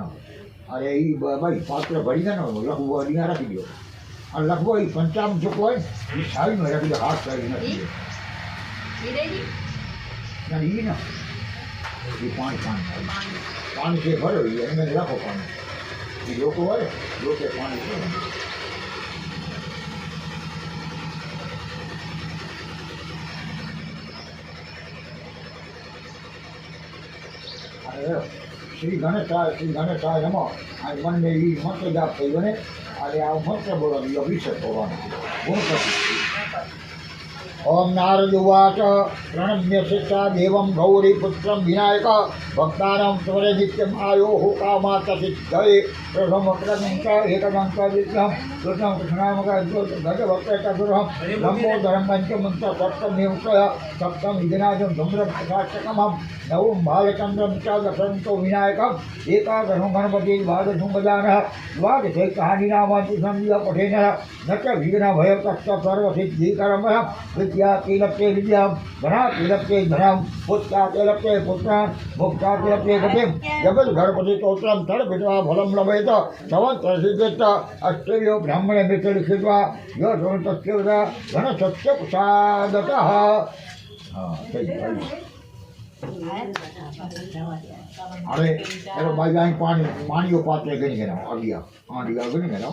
અરે એ ભાઈ પાત્ર ભરીને લખવો અહીંયા રાખી દો અને લખવો એ પંચામ ચોખ્ખો હોય એ સાઈડમાં રાખી દો હાથ સાઈડ રાખી દો ના એ ના એ પાણી પાણી જે ભરો એ એને રાખો પાણી એ લોકો હોય લોકો પાણી ભરો श्री गणेशाय नमः आज मन में ये मंत्र जाप થઈ બને અને આ મંત્ર બોલવાનો અભિષેક હોવાનો ગણપતિ ओम नारद उवाच प्रणम्य शिक्षा देवं गौरीपुत्रं विनायक भक्तानां त्वरे नित्यम् आयोः कामार्थसिद्धये प्रथमक्रमं च एकदं च विद्यं कृष्णं कृष्णामगजभक्तचतुरं लम्बोदरं पञ्चमं च सप्तमेवशय सप्तं विघ्नाजं धूम्रप्रकाशकमं नवं बालचन्द्रं च दशन्तो विनायकम् एकादशं गणपति द्वादशं गजानः द्वादशे कहानीनामानि संविय पठेन न च विघ्नभयं तस्य सर्वसिद्धिकरं विद्याति लप्ते विद्यां धनाति लप्ते धनं पुत्राति लप्ते पुत्रान् मुक्ताति लप्ते गतिं जगद् गणपति स्तोत्रं तर्पित्वा फलं लभेत संवत्सरसिद्धेत अष्टयो ब्राह्मणे मित्र लिखित्वा यो तस्य घनसस्य प्रसादतः अरे एरो भाई आई पाणीओ पात्रे गणी गणो अगिया आंडिया गणी गणो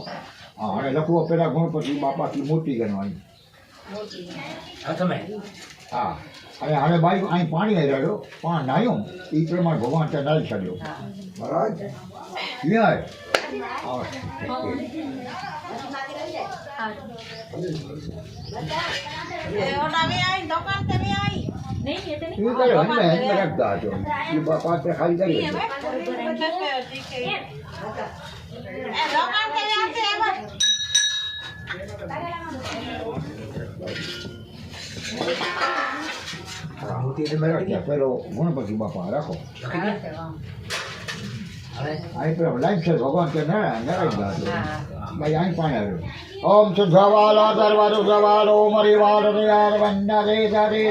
अने लखो पेला गणपति बापा की मूर्ति गणवानी હાથમાં हाँ अरे अरे भाई आई पानी आई रहो पान नायो ई प्रमाण भगवान ते नाई छड्यो महाराज किया है और ये करे हम में रख दा जो ये बापा ते खाली करी मूर्ति ने मेरा क्या पेलो गणपति बापा रखो आई पर लाइफ से भगवान के नारायण दा भाई आई पानी आ ओम सुधवाला दरवारो सवालो मरिवाल यार वन्ना रे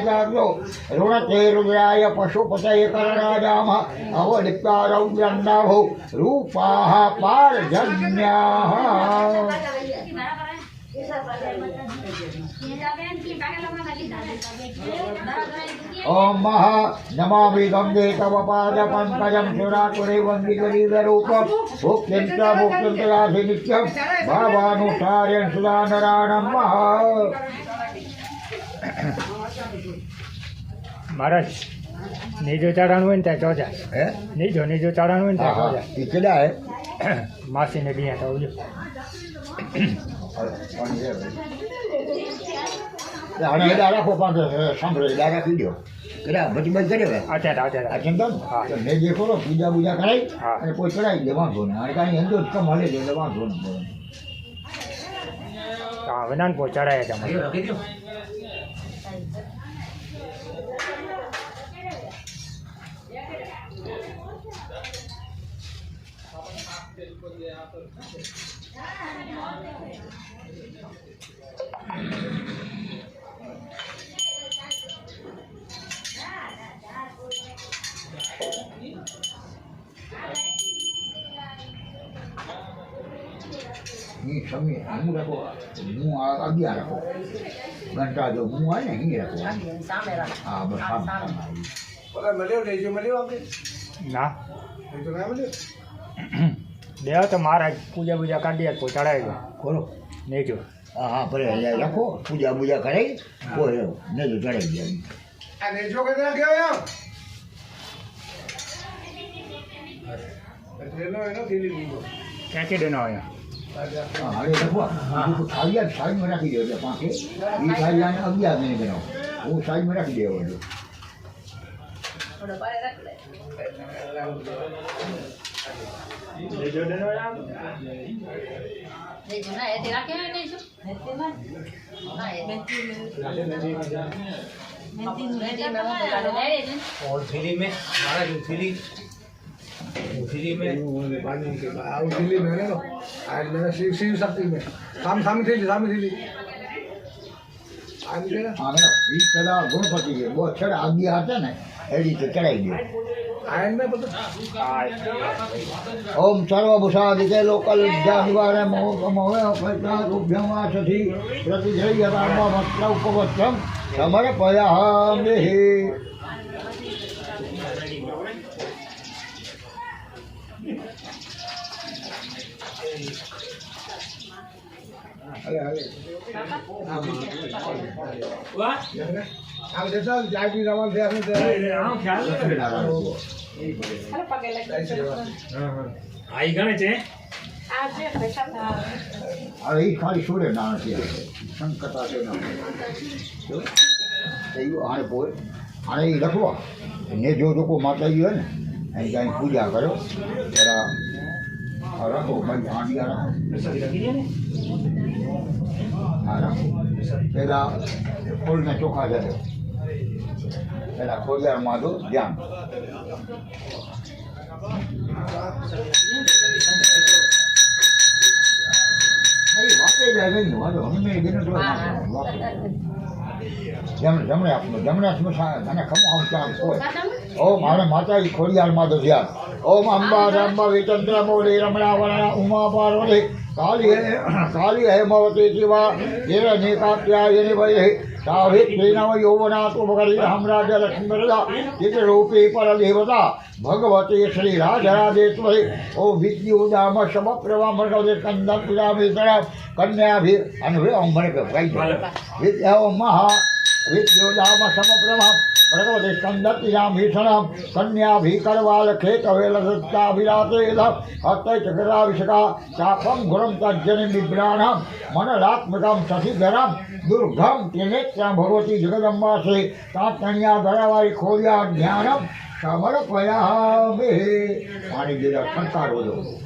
दागलो ऋणते रुद्राय पशुपतये करणाजाम अवलिप्ता रौद्रन्नाभो रूपाः पारजन्याः ओम महा नमामि गंगे तव पाद पंकजं सुरासुरे वन्दितदिव्यरूपं भुक्तिं च ददासि नित्यं भावानुसारेण सदा नराणां महाराज નીજો ચડાણું હોય ને ત્યાં ચોજા હે નીજો ચડાણું હોય ને હા ત્યાં હા ચોજા એ કેડા હે માસીને ડીયા તો આવજો અને એડા રાખો પાસે સાંભળો એડા રાખી દો કેડા બચી બચ કરે હવે અત્યારે આ ચિંતા હા. ને જે ખોરો પૂજા બૂજા કરાય હા. અને કોઈ ચડાવી દે વાંધો નહીં અને કાંઈ એમ તો કમ હલે છે એટલે વાંધો નહીં હવે ના પહોંચાડાય તમારે રાખી દો. એ સમય હું રાખો હું અગિયાર રાખો ઘંટા જો હું આવે ને અહીં રાખો સામે રાખ હા બસ હા, સામે ના દેવ તો મહારાજ પૂજા બૂજા કાઢી પહોંચાડાય દો ખોરો નીજો હા હા ભલે અહીંયા રાખો પૂજા બૂજા કરાવી કોઈ ને જો ચડાવી દે ક્યાં કે ડેનો અહીંયા હા હવે રાખો બીજું ખાલી સાઈડમાં રાખી દો એટલે પાંખે એ ખાલી આને અગિયાર નહીં બનાવો હું સાઈડમાં રાખી દેવો છું થોડો બારે રાખ લે નીજો ડેનો નહીં ના એથી રાખે નહીં શું ના એ મેથી મેં બોલાડો દે દે और फिली में हमारा जो फिली वो फिली में હા મેડમ એ પેલા ગણપતિ છે બહુ છેડા અગિયાર હતા ને એ રીતે ચડાવી દો ઓમ સર્વભૂષાદિકે લોકલ જાનિવારે મોહમોહભ્યમાસથી પ્રતિજયરામસ્ત્રૌપવત્રમ સમર્પયામિ આઈ ગણે છે હવે એ ખાલી છોડે ના નથી સંકટા છે ના આને પોય આને એ લખવા ને જો લોકો માતાજી હોય ને અહીં કાંઈ પૂજા કરો જરા રાખો ભાઈ હાંડિયા રાખો હા રાખો પેલા ફૂલને ચોખા જશે પેલા ખોડિયારમાં તો ધ્યાન વાપરે જાય નહીં વાંધો અમે જમણે આપનું જમણે હાથમાં અને ખમો આમ હોય ઓમ મારે માતાજી ખોડિયારમાં તો ધ્યાન ઓમ અંબા રાંબા વિચંદ્ર મોલી રમણા વરણા ઉમા પાર્વતી કાલી હેમવતી શિવા હિરણ્યકાત્યાયની વૈ સાવિત્રીનવ યૌવનાતો મગરી હમરાજ લક્ષ્મીરજા ચિત્રરૂપી પરદેવતા ભગવતી શ્રી રાજરાજેશ્વરી ઓ વિદ્યુદામ સમપ્રભા મર્ગવતી કંદમ પિરામેશ્વરા કન્યાભિ અને ઓમ મને કઈ વિદ્યા મહા વિદ્યુદામ સમપ્રભા ભગવતી સ્કંદતિરામીષણમ કન્યાભીકરવાલ ખેતવેલસત્તાભિરાતેલ હસ્તૈચકરાવિષકા ચાપમ ગુરમ તર્જનિ બિભ્રાણમ મનલાત્મકમ શશિધરમ દુર્ગમ ત્રિનેત્રમ ભગવતી જગદંબા શ્રી તાતણ્યા ધરાવારી ખોલ્યા જ્ઞાનમ સમર્પયામિ પાણી જેલા સંસ્કાર વધો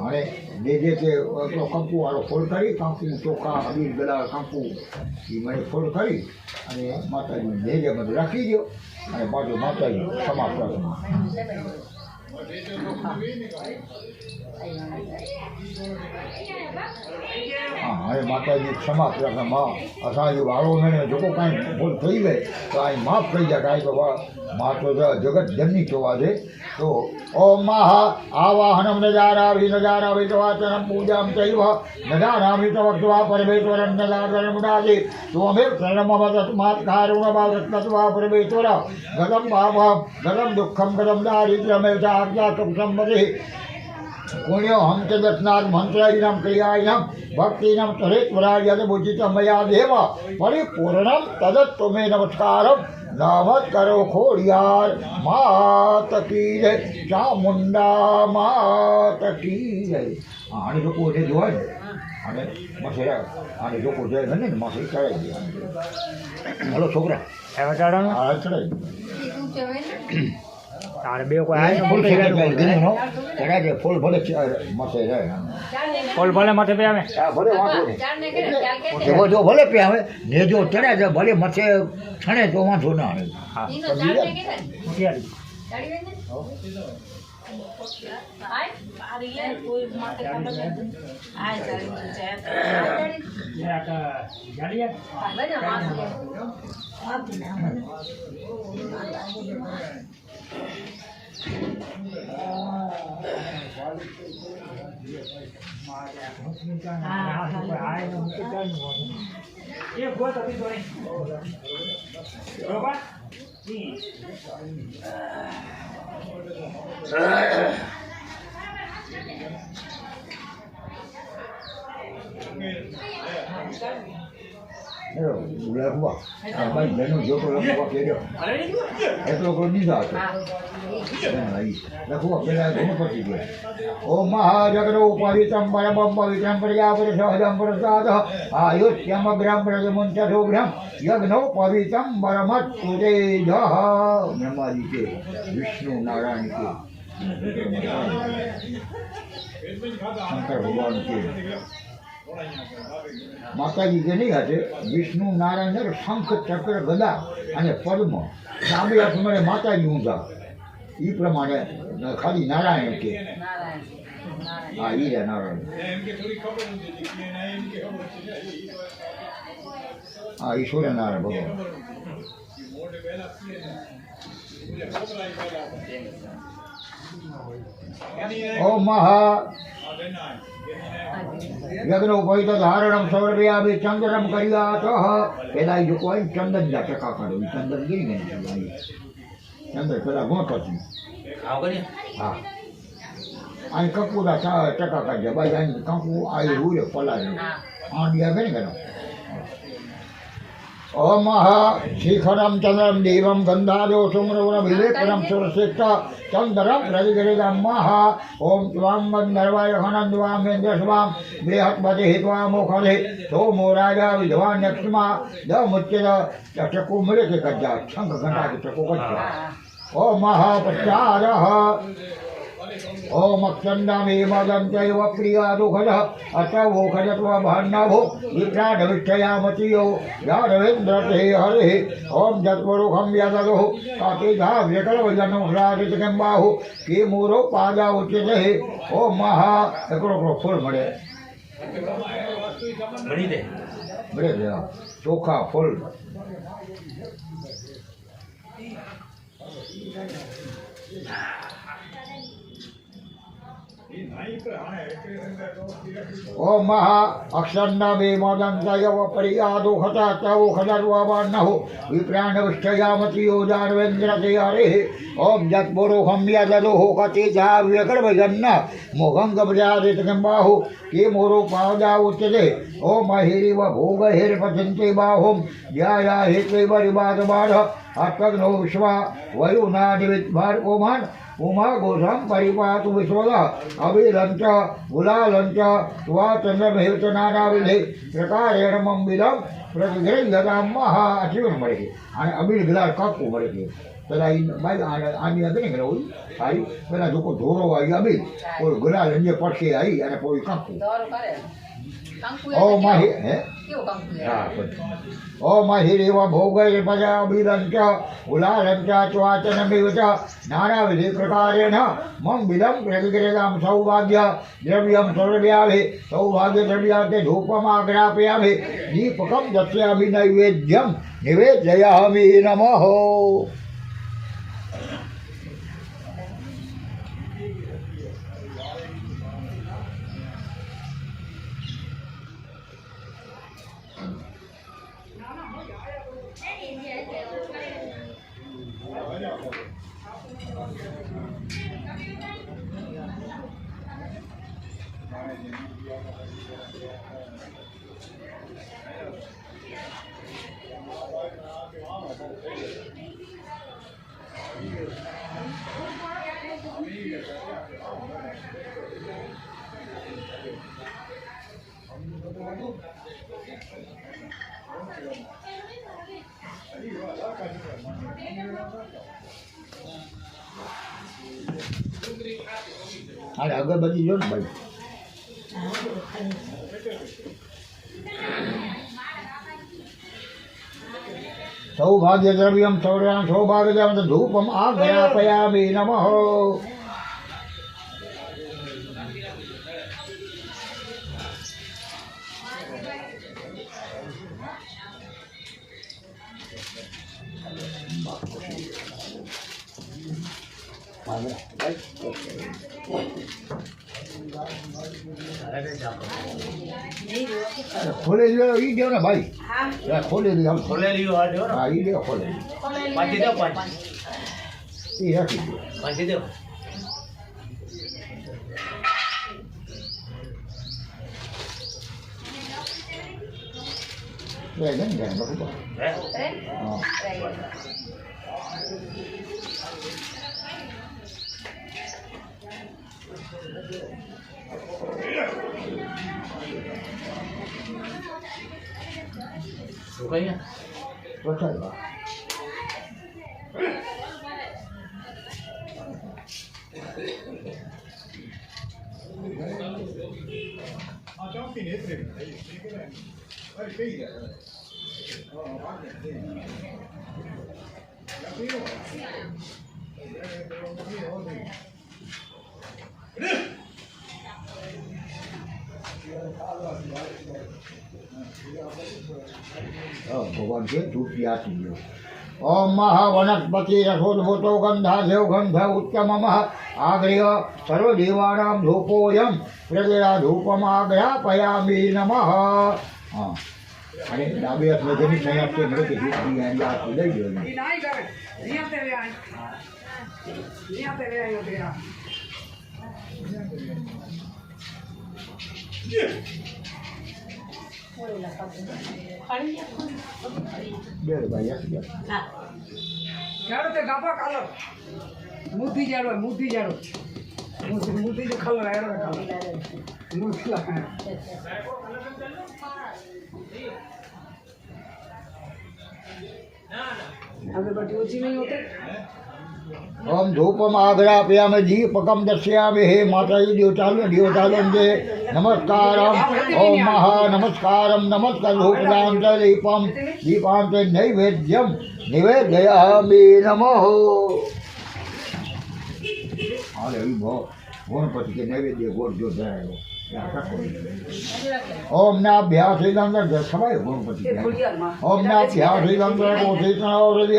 અને જે તે કંકુ વાળો ફોડ કરી કંકુ ચોખા અબીર ગલા કંકુ એ મને ફોડ કરી અને માતાજીને જે બધું રાખી દો અને પાછું માતાજી સમાપ્ત કરો હા હવે માતાજી સમાપ્ત રાખે માં અસાંજી વાળો મેળે જો કાંઈ ભૂલ થઈ ગઈ તો અહીં માફ થઈ જાય કાંઈ તો માં તો જગત જનની જોવા છે તો ઓમ મહા આવાહનમ નજારાભિ નજારાભિતવાચનમ પૂજામ ચૈવ નજારાભિ તવક્ત્વા પરમેશ્વરં નજારણમુદાદિ ત્વમેવ શરણમવતસ્માत् કારુણભાવતત્વા પરમેશ્વર ગતમ પાપમ ગતમ દુઃખમ ગતમ દારિદ્ર્યમેવ ચાર્યા સુખ સંપત્તિ पुण्यो हम च दर्शनाथ मंत्रायिनम क्रियायिनम भक्तिनम तरेत्वरायते बुद्धितमया देव परिपूर्णम तदत्व में नमस्कारम नामत करो खोड़ियार मात की जय चामुंडा मात की जय आने जो को जो है आने मसेरा आने जो को जो है ने मसे चढ़ाई दिया हेलो छोकरा એવા ચડાવવાનું आ चढ़ाई શું કહેવાય ને તારે બે કોઈ આય फूल खेला दिन नो चढ़ा दे फूल भले मसे रहे ચાર ને ફોલ ભલે માથે પે આવે आ भले वांधो नहीं ચાર ને કરે ચાર કે જેવો જો ભલે પે આવે ને જો ચડે છે ભલે મસે છણે તો વાંધો ના આવે હા ઈનો ચાર ને કે તૈયારી ચાડી વેને આય આરી લે કોઈ માટે ખબર આય ચાડી ચાડી આ જાડિયા બને માસ લખવા ભાઈ બેનો જોતો લખવા કેડ્યો એટલો કોઈ દીધા હતો લખવા પેલા ગણપતિ ગયા ઓ મહાજગનો પવિત્રમ પરમમ પવિત્રમ પ્રજાપતિ સહજમ પ્રસાદ આયુષ્યમ ગ્રહ પ્રજમંચો ગ્રહ યજ્ઞો પવિત્રમ પરમત સુરેજ બ્રહ્માજી के विष्णु नारायण के शंकर भगवान के માતાજી કે નહીં હાથે વિષ્ણુ નારાયણ શંખ ચક્ર ગદા અને પદ્મ સાંભળી હાથમાં માતાજી ઊંધા એ પ્રમાણે ખાલી નારાયણ કે હા ઈ રે નારાયણ હા ઈશ્વર નારાયણ ભગવાન ઓ મહા યજ્ઞ પવિત્ર ધારણમ સૌરભ્યાભિ ચંદ્રમ કર્યાત પેલા જો કોઈ ચંદન જા ટકા કાઢો ચંદન ગીરી ગઈ ચંદન પેલા ગણપતિ હા અહીં કંકુના ટકા કાઢ્યા બાઈ અહીં કંકુ આવી રૂએ પલાળ્યું આંડિયા ગઈ ગયો ओम शिखरम चंद्रम देवम गंधादो सुम्रवरम विलेपनम सुरसिक्त चंद्रम रविगिरिदम महा ओम त्वां गंधर्वाय हनन्द्वामेन्द्र स्वाम बृहस्पति हित्वा मोखले सोमो राजा विद्वान यक्ष्मा दमुच्यत चक्कु मृत कज्जा शंख घंटा के चक्कु कज्जा ओम महाप्रचारः ओम अक्षंदामे मदंतैव प्रियादुखदः अतवोखजत्वा भान्नाभो विप्राडविष्ठयामतियो यादवेन्द्रते हरिः ओम जत्वरुखं यददुः कातिधा व्यकलवजनोह्रादितकम्बाहु किमूरो पादा उच्यते ओम महा एकड़ो फूल मळे मळी दे मळे दे चोखा फूल ओम महा अक्षन्नमे मदंतयव परियादुखता तवो खदर्वान्नहो विप्राणविष्ठयामतियो जानवेन्द्रते हरिः ओम जत्पुरुखं यददुः कतिधा व्यकर्वजन्न मुखं गभ्यादितकम्बाहु किमूरो पादा उच्यते ओम महिरिव भोगहिर्पचन्ते बाहुं याया हेत्वैवरिबाधबाधः अत्तग्नो विश्वा वयुनादिविद्भार्कोमान् उमा गोधम परिपातु विश्वदा अभिलंच गुलालंच त्वा चंद्रमहेतनानाविधे प्रकारेण मंबिलम प्रतिगृह्यतां महा अचीवन મળે છે અને અબીલ ગલાર કાકુ મળે છે પેલા બાઈ આની હતી ને હોય સારી પેલા લોકો ધોરો આવી અબીલ કોઈ ગુલાલ અંજે પડશે આવી અને કોઈ કાકુ દોરો કરે કંકુ ઓ માહી હે કેવો કંકુ હા ओ महिरेव भोगैर पजाभिलंच गुलालंच च्वाचनमेव नानाविधि प्रकारेण मंबिलं प्रतिगृह्यतां सौभाग्य द्रव्यं सर्वव्याभि सौभाग्य द्रव्याते धूपमाग्रापयामि दीपकं दत्स्यामि नैवेद्यं निवेदयामि नमः અરે અગરબત્તી જો ને ભાઈ સૌભાગ્ય દ્રવ્યમ સૌભાગ્ય ધૂપમ આગ્રાપયામિ નમઃ ખોલેલી ઈ દેવ ને ભાઈ ખોલેલી આમ ખોલેલી આ દેવો ને હા ઈ દેવ ખોલેલી પાંચી દેવો પાંચ ઈ રાખી દો પાંચી દેવો બે જણ જાય બરાબર હે હા શું કહીએ બતાવો ભગવાન છે ધૂપી આપી દો ઓમ મહાવનસ્પતિ રસોદભૂતો ગંધાદેવ ગંધ ઉત્તમ આગ્રહ સર્વદેવાનામ ધૂપોયમ પ્રજયા ધૂપમાગ્રાપયામિ નમઃ હા અને ડાબે હાથમાં જેની સંયાસ છે મને કે ધૂપની આંગળી આપી લઈ ગયો ઈ નાઈ કરે અહીંયા તે રે અહીંયા તે રે આયો તેરા બે ભાઈ આપી દો જાડો તે ગાપા કાલો મુઠ્ઠી જાડો મુઠ્ઠી જે ખલો આયો કાલો મુઠ્ઠી લાગે अगरबत्ती ऊंची नहीं होते ओम धूपम आग्रापयामि दीपकम दर्शयामि हे माताजी देवतालों के नमस्कारम ओम महा नमस्कारम नमस्कार धूपदांत दीपांत नैवेद्यम निवेदयामि नमः अरे गणपति के नैवेद्य गोर जो धरायो ओम नाभ्यास समय गणपति ओम नाभ्यास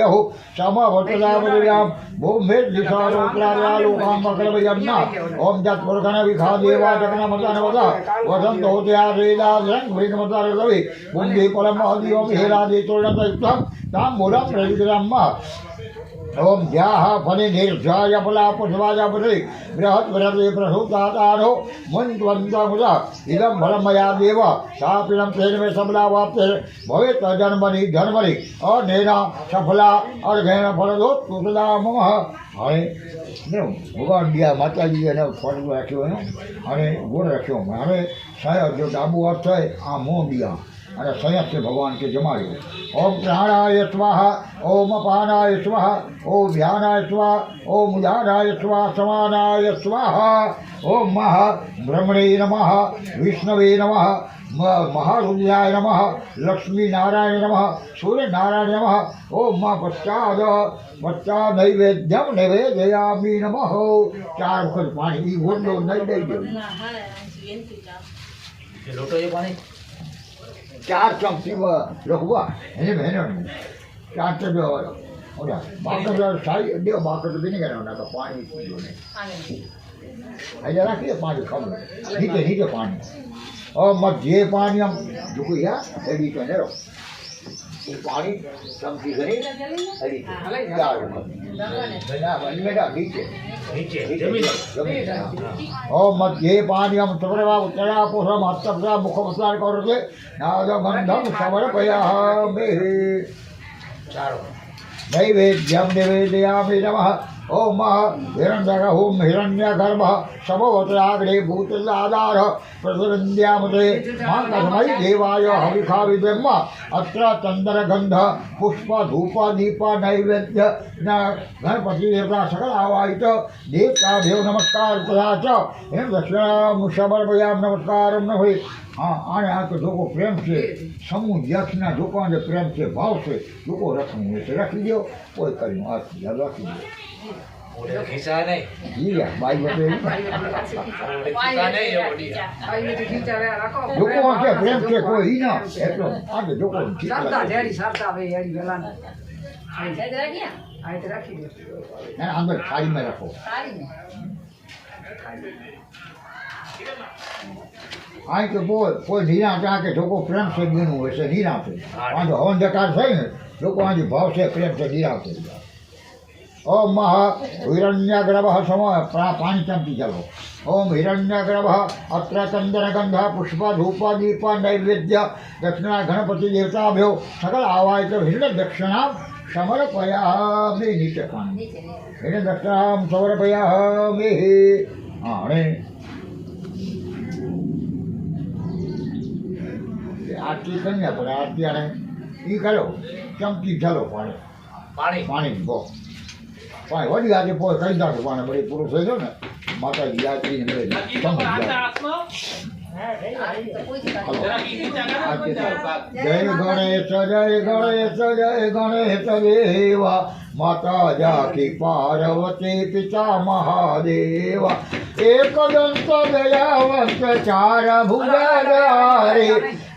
हो समवतलाम भूमि दिशालोकाम मकरवयन्ना ओम जत्पुरगण विखा देवा जगन मतान वदा वसंत होते आरेदा रंग भृग मतार रवि बुंदी परम अधियोम हेरादि तोरण युक्तम तांबूलम प्रविग्रहम ओम ज्याः फले निर्जाय फला पुष्पाय पदे बृहत् बृहते प्रसूतातारो मुन्त्वन्तमुदा इदं फलमया देव सापिनं तेन में सबला वाप्ते भवेत् जन्मनि धर्मनि अनेना सफला अर्घेण फलदोत् कुशला मम હવે ભગવાન ગયા માતાજીએ એને ફળ રાખ્યો એનો અને ગુણ રાખ્યો હવે સાહેબ જો ડાબુ હાથ થાય આ મોં દિયા અને સંયત છે ભગવાન કે જમાડ્યો ઓમ પ્રાણાય સ્વાહા ઓમ અપાનાય સ્વાહા ઓમ ધ્યાનાય સ્વાહા ઓમ ઉદાનાય સ્વાહા સમાનાય સ્વાહા ઓમ મહા બ્રહ્મણે નમઃ વિષ્ણવે નમઃ महारुद्राय नमः लक्ष्मी नारायण नमः सूर्य नारायण नमः ओम माँ पश्चाद नैवेद्यम निवेदयामि नमः चार वखत पानी ई गोंडो नहीं दई दो લોટો એ પાણી चार चमची रखवा એને બહેનો ચાર તો ઓલા બાકર સાઈ દેવ બાકર તો બની ગયા ના તો પાણી પીજો ને આજે રાખીએ પાણી ખાવું નીચે નીચે પાણી और मध्य पानी हम झुको या एडी तो नेरो ये पानी चमकी गनी एडी चार बना बनमेडा नीचे નીચે જમીન और मध्य पानी हम चक्रवा उत्तरा पोषम हस्तपसा मुखपसार करते नाद गंधम समर्पयामि ચારો नैवेद्यम निवेदयामि नमः ओम हिरण्यक ओम हिरण्यगर्भ समवत्राग्रे भूतलाधार प्रसरन्द्यामते मा तस्मै देवाय हविखा विदेम अत्र चंद्रगंध पुष्प धूप दीप नैवेद्य गणपति देवता सकल आवाहित देवता देव नमस्कार तथा च हिम दक्षिणाम समर्पयाम नमस्कार न हुई हाँ आने आ तो लोगों प्रेम से समूह यक्षना लोगों ने प्रेम से भाव से लोगों रखने से रख लियो कोई करी हाथ रख लियो ઓડે ખીસા નહીં जी है भाई बते ઓડે ખીસા નહીં એ ઓડી આ રીતે ખીચાવ્યા રાખો लोगों के प्रेम से कोई ही ना એટલો આગે લોકો સારતા જેડી સારતા આવે એડી વેલા ને સાઈડ રાખી આ રીતે રાખી દે ને અંદર થાળી में रखो સારી ને आई के कोई नीरा चाह के लोगों प्रेम से जीनु है से नीरा से आज हवन जकार सही है लोगों आज भाव से प्रेम से नीरा से ओम महा हिरण्यगर्भ सम पानी चमकी चलो ओम हिरण्यगर्भ अत्र चंद्रगंध पुष्प धूप दीप नैवेद्य दक्षिणा गणपति देवताभ्यो सकल आवाहित हिरण्य दक्षिणा समर्पयामि नीचे पानी નીચે ને हिरण्य दक्षिणा समर्पयामि हाँ अरे आरती करनी पड़े आरती आने ये करो चमकी चलो पानी પાણી पानी बो पानी वही आगे पोए कई दांत पानी बड़ी पुरुष है जो ना माता जी यात्री ने मेरे चमक गया તો કોઈ જ हेलो કાંઈ जय गणेश जय गणेश जय गणेश देवा माता जाकी पार्वती पिता महादेवा एक दंत दयावंत चार भुजाधारी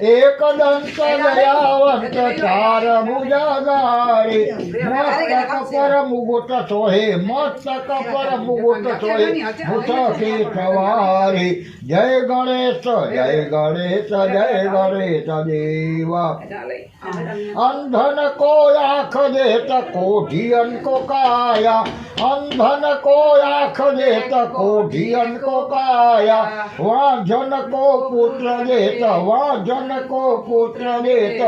एक दंत दयावंत चार भुजाधारी मस्तक पर मुकुट सोहे मस्तक पर मुकुट सोहे मुठ की सवारी जय गणेश जय गणेश जय गणेश देवा अंधन को आँख देत कोढ़ियन को काया अंधन को आँख देत कोढ़ियन को काया वाजन को पुत्र देत वाजन को पुत्र देत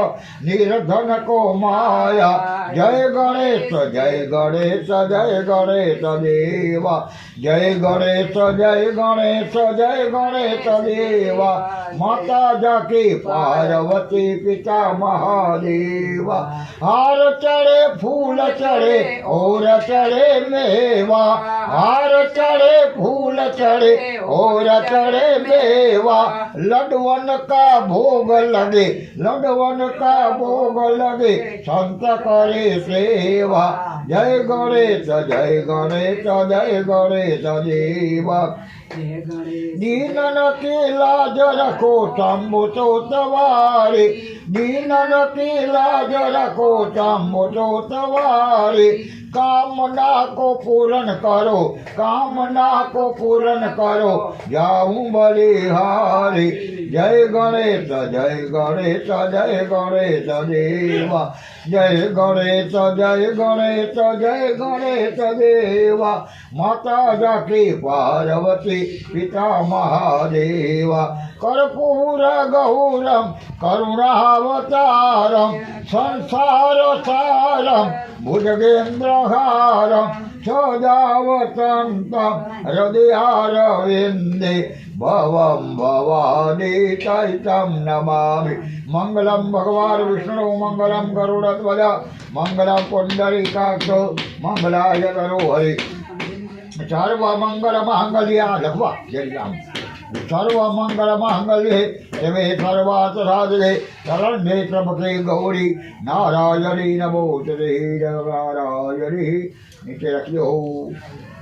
निर्धन को माया जय गणेश जय गणेश जय गणेश देवा जय गणेश जय गणेश जय गणेश देवा माता जाकी पार्वती पिता महादेवा हार चढ़े फूल चढ़े और चढ़े मेवा हार चढ़े फूल चढ़े और चढ़े मेवा लडवन का भोग लगे लडवन का भोग लगे संत करे सेवा जय गणेश जय गणेश जय गणेश देवा दीनन की लाज रखो शंभु तो सवारी दीनन की लाज रखो शंभु तो सवारी कामना को पूर्ण करो कामना को पूर्ण करो जाऊं बलिहारी जय गणेश जय गणेश जय गणेश देवा जय गणेश जय गणेश जय गणेश देवा माता जाकी पार्वती पिता महादेवा कर्पूर गौरम करुणावतारम संसार सारम भुजगेन्द्रहारम सदावसन्तं हृदयारविन्दे भवं भवानी चैतं नमामि मंगलम भगवान विष्णु मंगलम गरुड़ध्वज मंगलम पुंडरीकाक्षो मंगलाय तनोहरि सर्व मंगल मांगल्य लखवा जय राम सर्व मंगल मांगल्ये शिवे सर्वार्थ साधके शरण्ये त्र्यंबके गौरी नारायणी नमोस्तुते नारायणी नीचे रखियो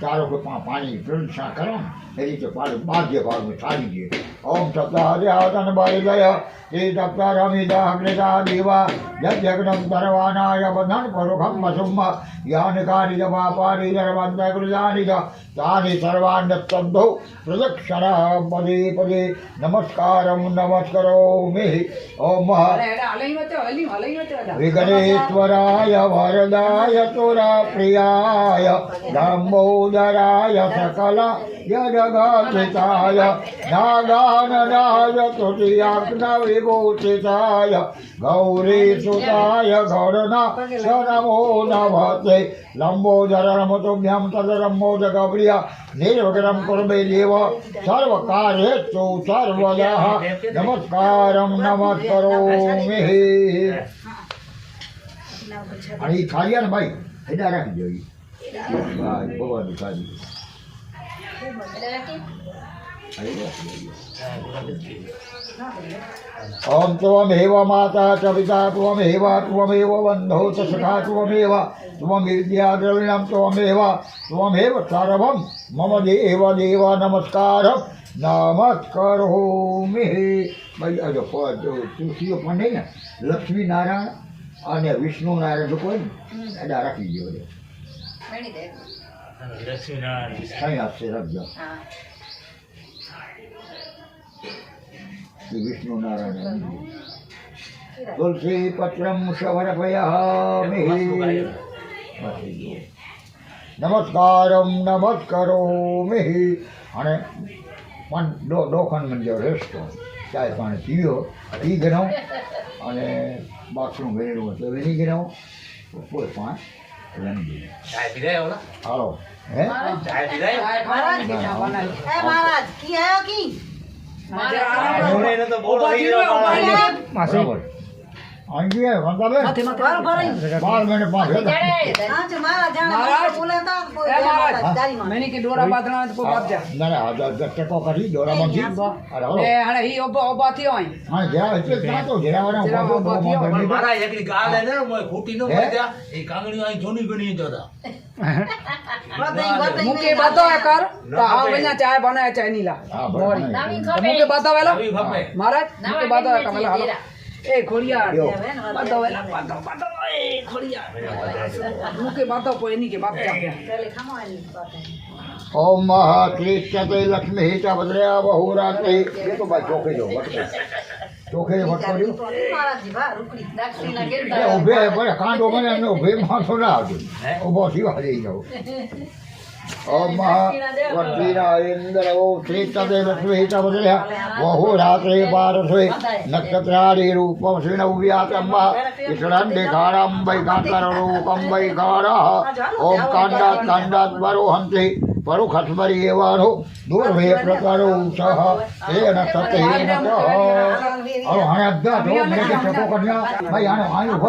चारों को पानी प्रदक्षिणा करो એ રીતે બાહ્ય ભાગમાં સારી છે ઓમ સપ્તાહન બળદય એ સપ્તાહ રમિદા અગ્નિદા દેવા યજ્ઞમ તરવાનાય બંધન પરોખમ વસુમ યાનકારી જપાપારી ધર્મંત કૃજાની તાની સર્વાન્નસ્તબ્ધો પ્રદક્ષિણ પદે પદે નમસ્કારમ નમસ્કરોમિ ઓમ વિઘ્નેશ્વરાય વરદાય તુરા પ્રિયાય નમો लंबोदराय सकल यजगतिताय नागाननाय तुतीयाग्नविभूषिताय गौरीसुताय गौरना स नमो नमस्ते लंबोदर नमोतुभ्यं तदरम्बोदकप्रिय निर्विघ्नं कुर्मे देव सर्वकार्येषु सर्वदा नमस्कारं नमस्करोमि અને એ ખાલી ને ભાઈ હેડા રાખી જોઈએ ભાઈ ભગવાન ખાલી ઓમ ત્વમેવ માતા ચ પિતા ત્વમેવ ત્વમેવ બંધો ચ સખા ત્વમેવ ત્વમેવ દ્રવિણમ ત્વમેવ ત્વમેવ સર્વમ મમ દેવ દેવ નમસ્કાર નમસ્કરોમિ ભાઈ આ જો તુલસીઓ પણ નહીં ને લક્ષ્મી નારાયણ અને વિષ્ણુ નારાયણ લોકો હોય ને એડા રાખી ગયો વેણી દે લક્ષ્મીનારાયણ કઈ આપશે રાખજો હા વિષ્ણુ નારાયણ તુલસી પત્રમ સમર્પયામિ નમસ્કારમ નમસ્કરોમિ અને પણ દોખન મંજો રેસ્ટો ચાય પાણી પીવો પી ગયો અને બાથરૂમ વેરેલું એટલે વેરી ગયો કોઈ પાંચ રંગી ચાય પીધાય ઓલા હાલો હે ચાય પીધાય મહારાજ બેટા બનાવી મહારાજ કી આયો કી એને તો બોલો થઈ ગયો માસી બરાબર આંગી વંદાબે માથે માથે 12 મિનિટ પાંચ मैंने की डोरा बांधना तो बाप जा ના ના ટકો કરી દોરામાંથી અરે હલો ए हणे ही ओबा थियो आई હા જરા એટલે ત્યાં તો જરા મારા એકલી ગાલ હે ને મોય ખોટી નો હે? પડ્યા એ કાંગણી અહીં જોની બની જતા मुके बातो है कर तो हां वना चाय बनाए चाय नीला હા मोरी બરાબર નામી तो ખપે मुके बातो वेला આવી ખપે महाराज मुके बातो है कमला हालो ए खोड़िया यो। बातो वेला बातो ए खोड़िया मुके बातो कोई नहीं के बाप जा ओम महाक्लिष्टते लक्ष्मी च भद्रया बहुरात्रि ये तो भाई चोखे जो वटके चोखे वट કર્યું દક્ષિણા એ ગિરધર ઉભે પણ કાંડો મને એમને ઉભે માથો ના આવજો ઉભો થવા દઈ જાવ ઓમ મહાવર્તિના ઇન્દ્ર ઓમ શ્રીતતે લક્ષ્મી ચ ભદ્રયા बहुरात्रि पारथे नक्षत्रादि रूपं श्रीनव्यातम्बा ईश्वरं देखारं वैकान्तररूपं वैकारः ॐ काण्डात् वरोहन्ति परुखस्मरि एवानो दूर्वे प्रकरो सह तेन सतेन सह अहो हाणे अद्धा तो मेरे चको कन्या भाई आनो आयो हो